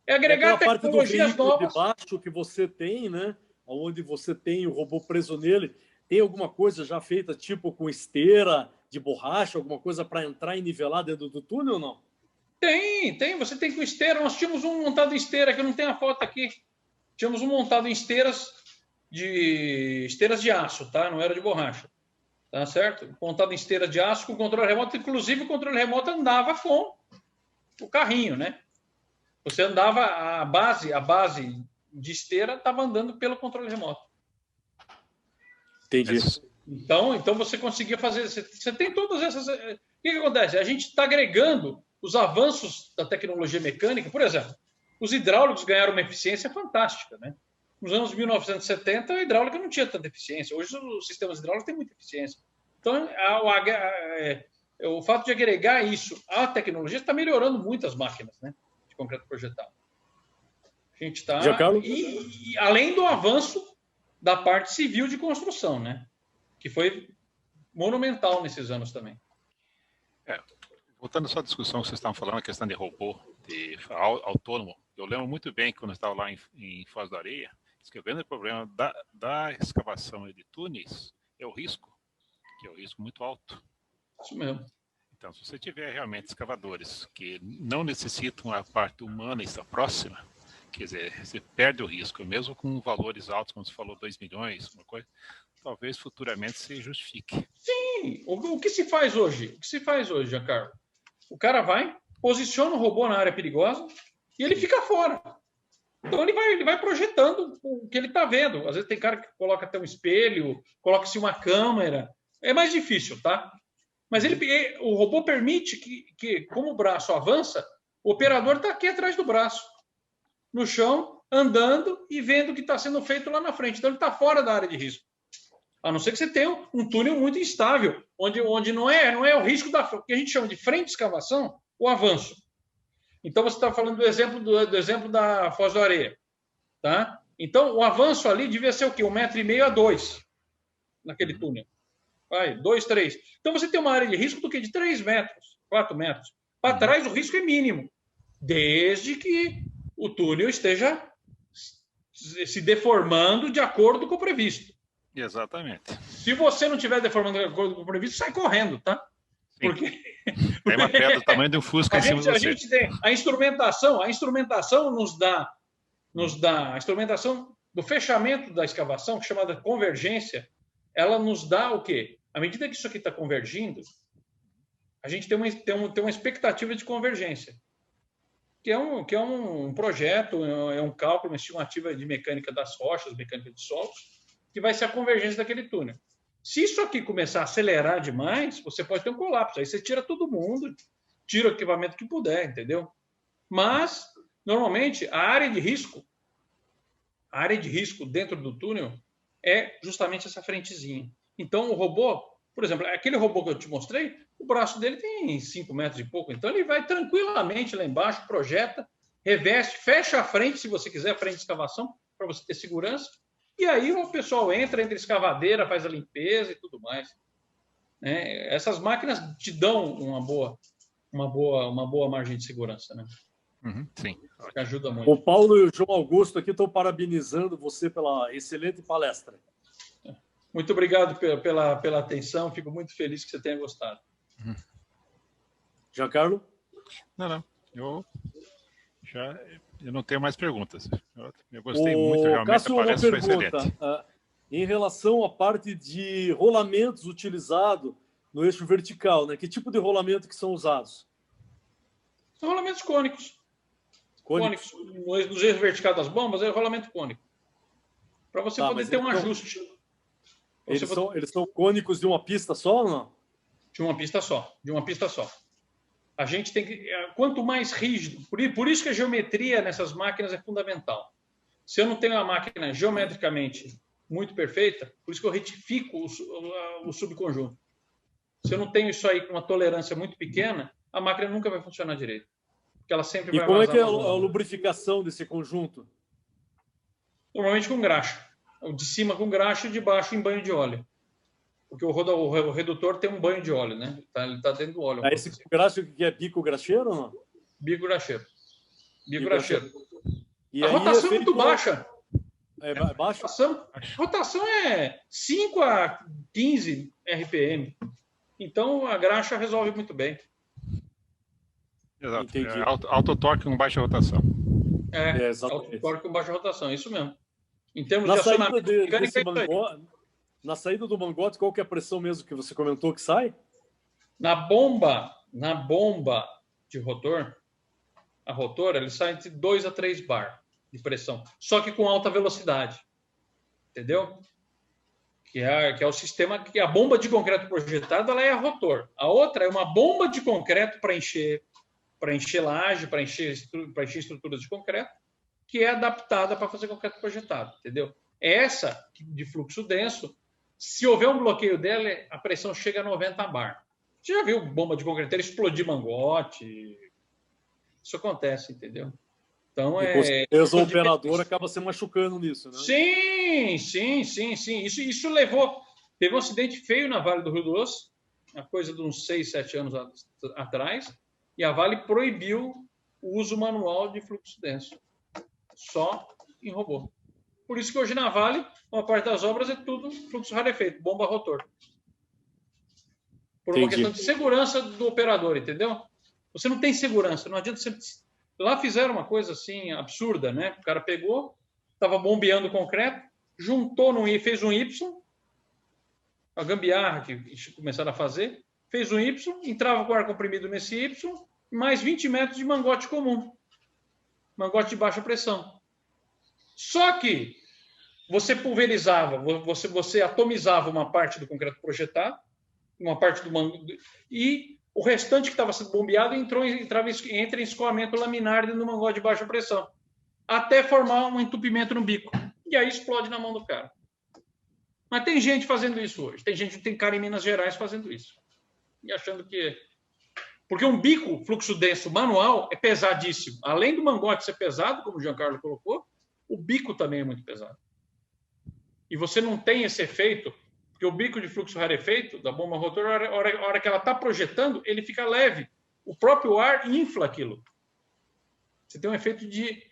agregar tecnologias novas. De baixo que você tem, né? Onde você tem o robô preso nele, tem alguma coisa já feita, tipo com esteira de borracha, alguma coisa para entrar e nivelar dentro do túnel ou não? Tem. Você tem com esteira. Nós tínhamos um montado em esteira, que eu não tenho a foto aqui. Tínhamos um montado em esteiras de aço, tá? Não era de borracha. Tá certo? Montado em esteira de aço com controle remoto. Inclusive, o controle remoto andava com o carrinho, né? Você andava, a base de esteira estava andando pelo controle remoto. Entendi. Então você conseguia fazer... Você tem todas essas... O que acontece? A gente está agregando os avanços da tecnologia mecânica, por exemplo, os hidráulicos ganharam uma eficiência fantástica, né? Nos anos 1970, a hidráulica não tinha tanta eficiência. Hoje, os sistemas hidráulicos têm muita eficiência. Então, o fato de agregar isso à tecnologia está melhorando muito as máquinas, né, de concreto projetado. A gente está... E além do avanço da parte civil de construção, né, que foi monumental nesses anos também. Voltando só à discussão que vocês estavam falando, a questão de robô, de autônomo, eu lembro muito bem que quando eu estava lá em Foz do Areia, que o grande problema da escavação e de túneis é o risco, que é um risco muito alto. Isso mesmo. Então, se você tiver realmente escavadores que não necessitam a parte humana estar próxima, quer dizer, você perde o risco, mesmo com valores altos, como você falou, 2 milhões, uma coisa, talvez futuramente se justifique. Sim, o que se faz hoje? O que se faz hoje, Giancarlo? O cara vai, posiciona o robô na área perigosa e ele fica fora. Então, ele vai projetando o que ele está vendo. Às vezes tem cara que coloca até um espelho, coloca-se uma câmera. É mais difícil, tá? Mas o robô permite que, como o braço avança, o operador está aqui atrás do braço, no chão, andando e vendo o que está sendo feito lá na frente. Então, ele está fora da área de risco. A não ser que você tenha um túnel muito instável, onde não é o risco o que a gente chama de frente de escavação, o avanço. Então, você está falando do exemplo da Foz do Areia. Tá? Então, o avanço ali devia ser o quê? 1,5 m a 2 naquele túnel. Vai, 2, 3. Então, você tem uma área de risco do quê? De 3 metros, 4 metros. Para trás, o risco é mínimo, desde que o túnel esteja se deformando de acordo com o previsto. Exatamente. Se você não estiver deformando de acordo com o previsto, sai correndo, tá? Porque tem uma pedra do tamanho de um Fusca em cima de você. A gente tem a instrumentação nos dá a instrumentação do fechamento da escavação, chamada convergência, ela nos dá o quê? À medida que isso aqui está convergindo, a gente tem uma expectativa de convergência, que é um projeto, é um cálculo, uma estimativa de mecânica das rochas, mecânica de solos, que vai ser a convergência daquele túnel. Se isso aqui começar a acelerar demais, você pode ter um colapso. Aí você tira todo mundo, tira o equipamento que puder, entendeu? Mas, normalmente, a área de risco dentro do túnel é justamente essa frentezinha. Então, o robô, por exemplo, aquele robô que eu te mostrei, o braço dele tem 5 metros e pouco. Então, ele vai tranquilamente lá embaixo, projeta, reveste, fecha a frente, se você quiser, a frente de escavação, para você ter segurança. E aí o pessoal entra a escavadeira, faz a limpeza e tudo mais. Essas máquinas te dão uma boa margem de segurança, né? Sim. Que ajuda muito. O Paulo e o João Augusto aqui estão parabenizando você pela excelente palestra. Muito obrigado pela atenção. Fico muito feliz que você tenha gostado. Giancarlo? Não. Eu não tenho mais perguntas. Eu gostei muito, realmente. Cássio, a palestra uma pergunta. Foi excelente. Em relação à parte de rolamentos utilizado no eixo vertical, né? Que tipo de rolamento que são usados? São rolamentos cônicos. Cônicos. Nos eixos verticais das bombas, é rolamento cônico. Para você poder ter um ajuste. Eles são cônicos de uma pista só ou não? De uma pista só. A gente tem que... Quanto mais rígido... Por isso que a geometria nessas máquinas é fundamental. Se eu não tenho uma máquina geometricamente muito perfeita, por isso que eu retifico o subconjunto. Se eu não tenho isso aí com uma tolerância muito pequena, a máquina nunca vai funcionar direito. Porque ela sempre vai vazar. E como é que é a lubrificação desse conjunto? Normalmente com graxa. O de cima com graxa e o de baixo em banho de óleo. Porque o redutor tem um banho de óleo, né? Ele está dentro do óleo. Esse graxo que é bico graxeiro ou não? Bico graxeiro. E a rotação é muito baixa. É baixa? A rotação é 5 a 15 RPM. Então, a graxa resolve muito bem. Exato. Alto torque com baixa rotação. Alto torque com baixa rotação, isso mesmo. Em termos de acionamento mecânico, na saída do mangote, qual que é a pressão mesmo que você comentou que sai? Na bomba de rotor, a rotor, ele sai entre 2 a 3 bar de pressão, só que com alta velocidade. Entendeu? Que é o sistema que a bomba de concreto projetada, ela é a rotor. A outra é uma bomba de concreto para encher para encher laje, para encher estruturas de concreto, que é adaptada para fazer concreto projetado, entendeu? Essa de fluxo denso, se houver um bloqueio dela, a pressão chega a 90 bar. Você já viu bomba de concreteiro explodir mangote? Isso acontece, entendeu? Então, com certeza o operador acaba se machucando nisso, né? Sim. Isso levou... Teve um acidente feio na Vale do Rio Doce, uma coisa de uns 6, 7 anos atrás, e a Vale proibiu o uso manual de fluxo denso, só em robô. Por isso que hoje na Vale, uma parte das obras é tudo fluxo rarefeito, bomba rotor. Por uma questão de segurança do operador, entendeu? Você não tem segurança, não adianta você... Lá fizeram uma coisa assim absurda, né? O cara pegou, estava bombeando concreto, juntou no I, fez um Y, a gambiarra que começaram a fazer, fez um Y, entrava com ar comprimido nesse Y, mais 20 metros de mangote comum, mangote de baixa pressão. Só que você pulverizava, você atomizava uma parte do concreto projetado, uma parte do mangote, e o restante que estava sendo bombeado entra em escoamento laminar no mangote de baixa pressão, até formar um entupimento no bico. E aí explode na mão do cara. Mas tem gente fazendo isso hoje. Tem cara em Minas Gerais fazendo isso. E achando que... Porque um bico fluxo denso manual é pesadíssimo. Além do mangote ser pesado, como o Giancarlo colocou, o bico também é muito pesado. E você não tem esse efeito... Porque o bico de fluxo rarefeito da bomba rotor, a hora que ela está projetando, ele fica leve. O próprio ar infla aquilo. Você tem um efeito de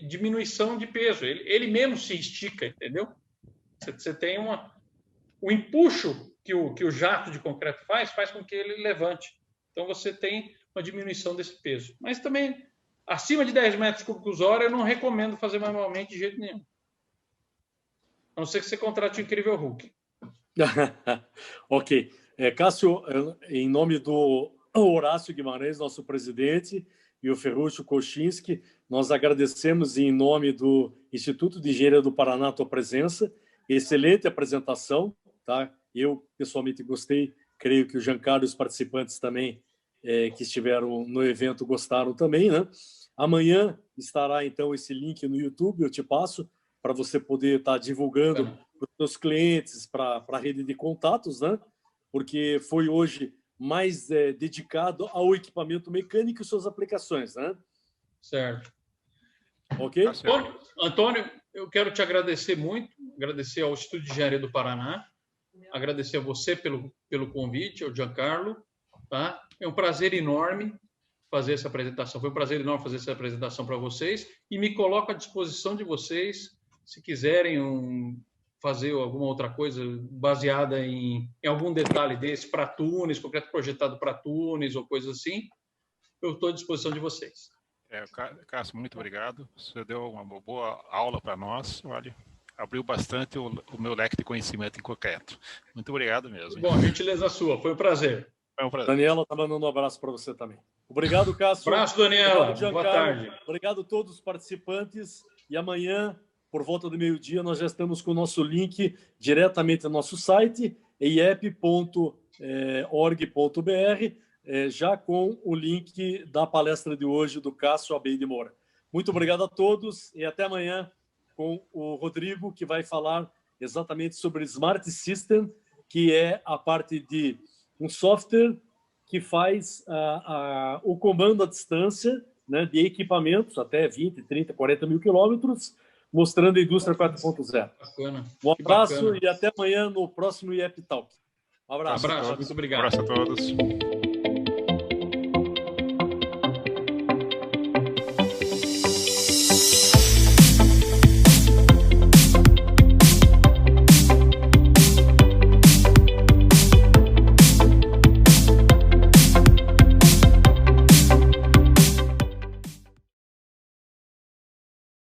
diminuição de peso. Ele mesmo se estica, entendeu? Você tem o empuxo que o jato de concreto faz com que ele levante. Então, você tem uma diminuição desse peso. Mas também, acima de 10 metros cúbicos hora, eu não recomendo fazer manualmente de jeito nenhum. A não ser que você contrate o Incrível Hulk. Ok. Cássio, em nome do Horácio Guimarães, nosso presidente, e o Ferruccio Kochinski, nós agradecemos em nome do Instituto de Engenharia do Paraná a tua presença. Excelente apresentação, tá? Eu, pessoalmente, gostei. Creio que o Giancarlo e os participantes também que estiveram no evento gostaram também, né? Amanhã estará, então, esse link no YouTube, eu te passo, para você poder estar divulgando para os seus clientes, para a rede de contatos, né? Porque foi hoje mais dedicado ao equipamento mecânico e suas aplicações, né? Certo. Ok? Antônio, eu quero te agradecer muito, agradecer ao Instituto de Engenharia do Paraná, agradecer a você pelo convite, ao Giancarlo, tá? É um prazer enorme fazer essa apresentação, foi um prazer enorme fazer essa apresentação para vocês e me coloco à disposição de vocês, se quiserem fazer alguma outra coisa baseada em algum detalhe desse, para túneis, concreto projetado para túneis ou coisa assim, eu estou à disposição de vocês. Cássio, muito obrigado. Você deu uma boa aula para nós. Olha, abriu bastante o meu leque de conhecimento em concreto. Muito obrigado mesmo. Bom, gentileza sua. Foi um prazer. Foi um prazer. Daniela está mandando um abraço para você também. Obrigado, Cássio. Abraço, Daniela. Obrigado, boa tarde. Obrigado a todos os participantes. E amanhã, por volta do meio-dia, nós já estamos com o nosso link diretamente no nosso site, eiep.org.br, já com o link da palestra de hoje do Cássio Abey de Moura. Muito obrigado a todos e até amanhã com o Rodrigo, que vai falar exatamente sobre Smart System, que é a parte de um software que faz o comando à distância, né, de equipamentos até 20, 30, 40 mil quilômetros, mostrando a indústria 4.0. Um abraço e até amanhã no próximo IEP Talk. Um abraço. Muito obrigado. Um abraço a todos.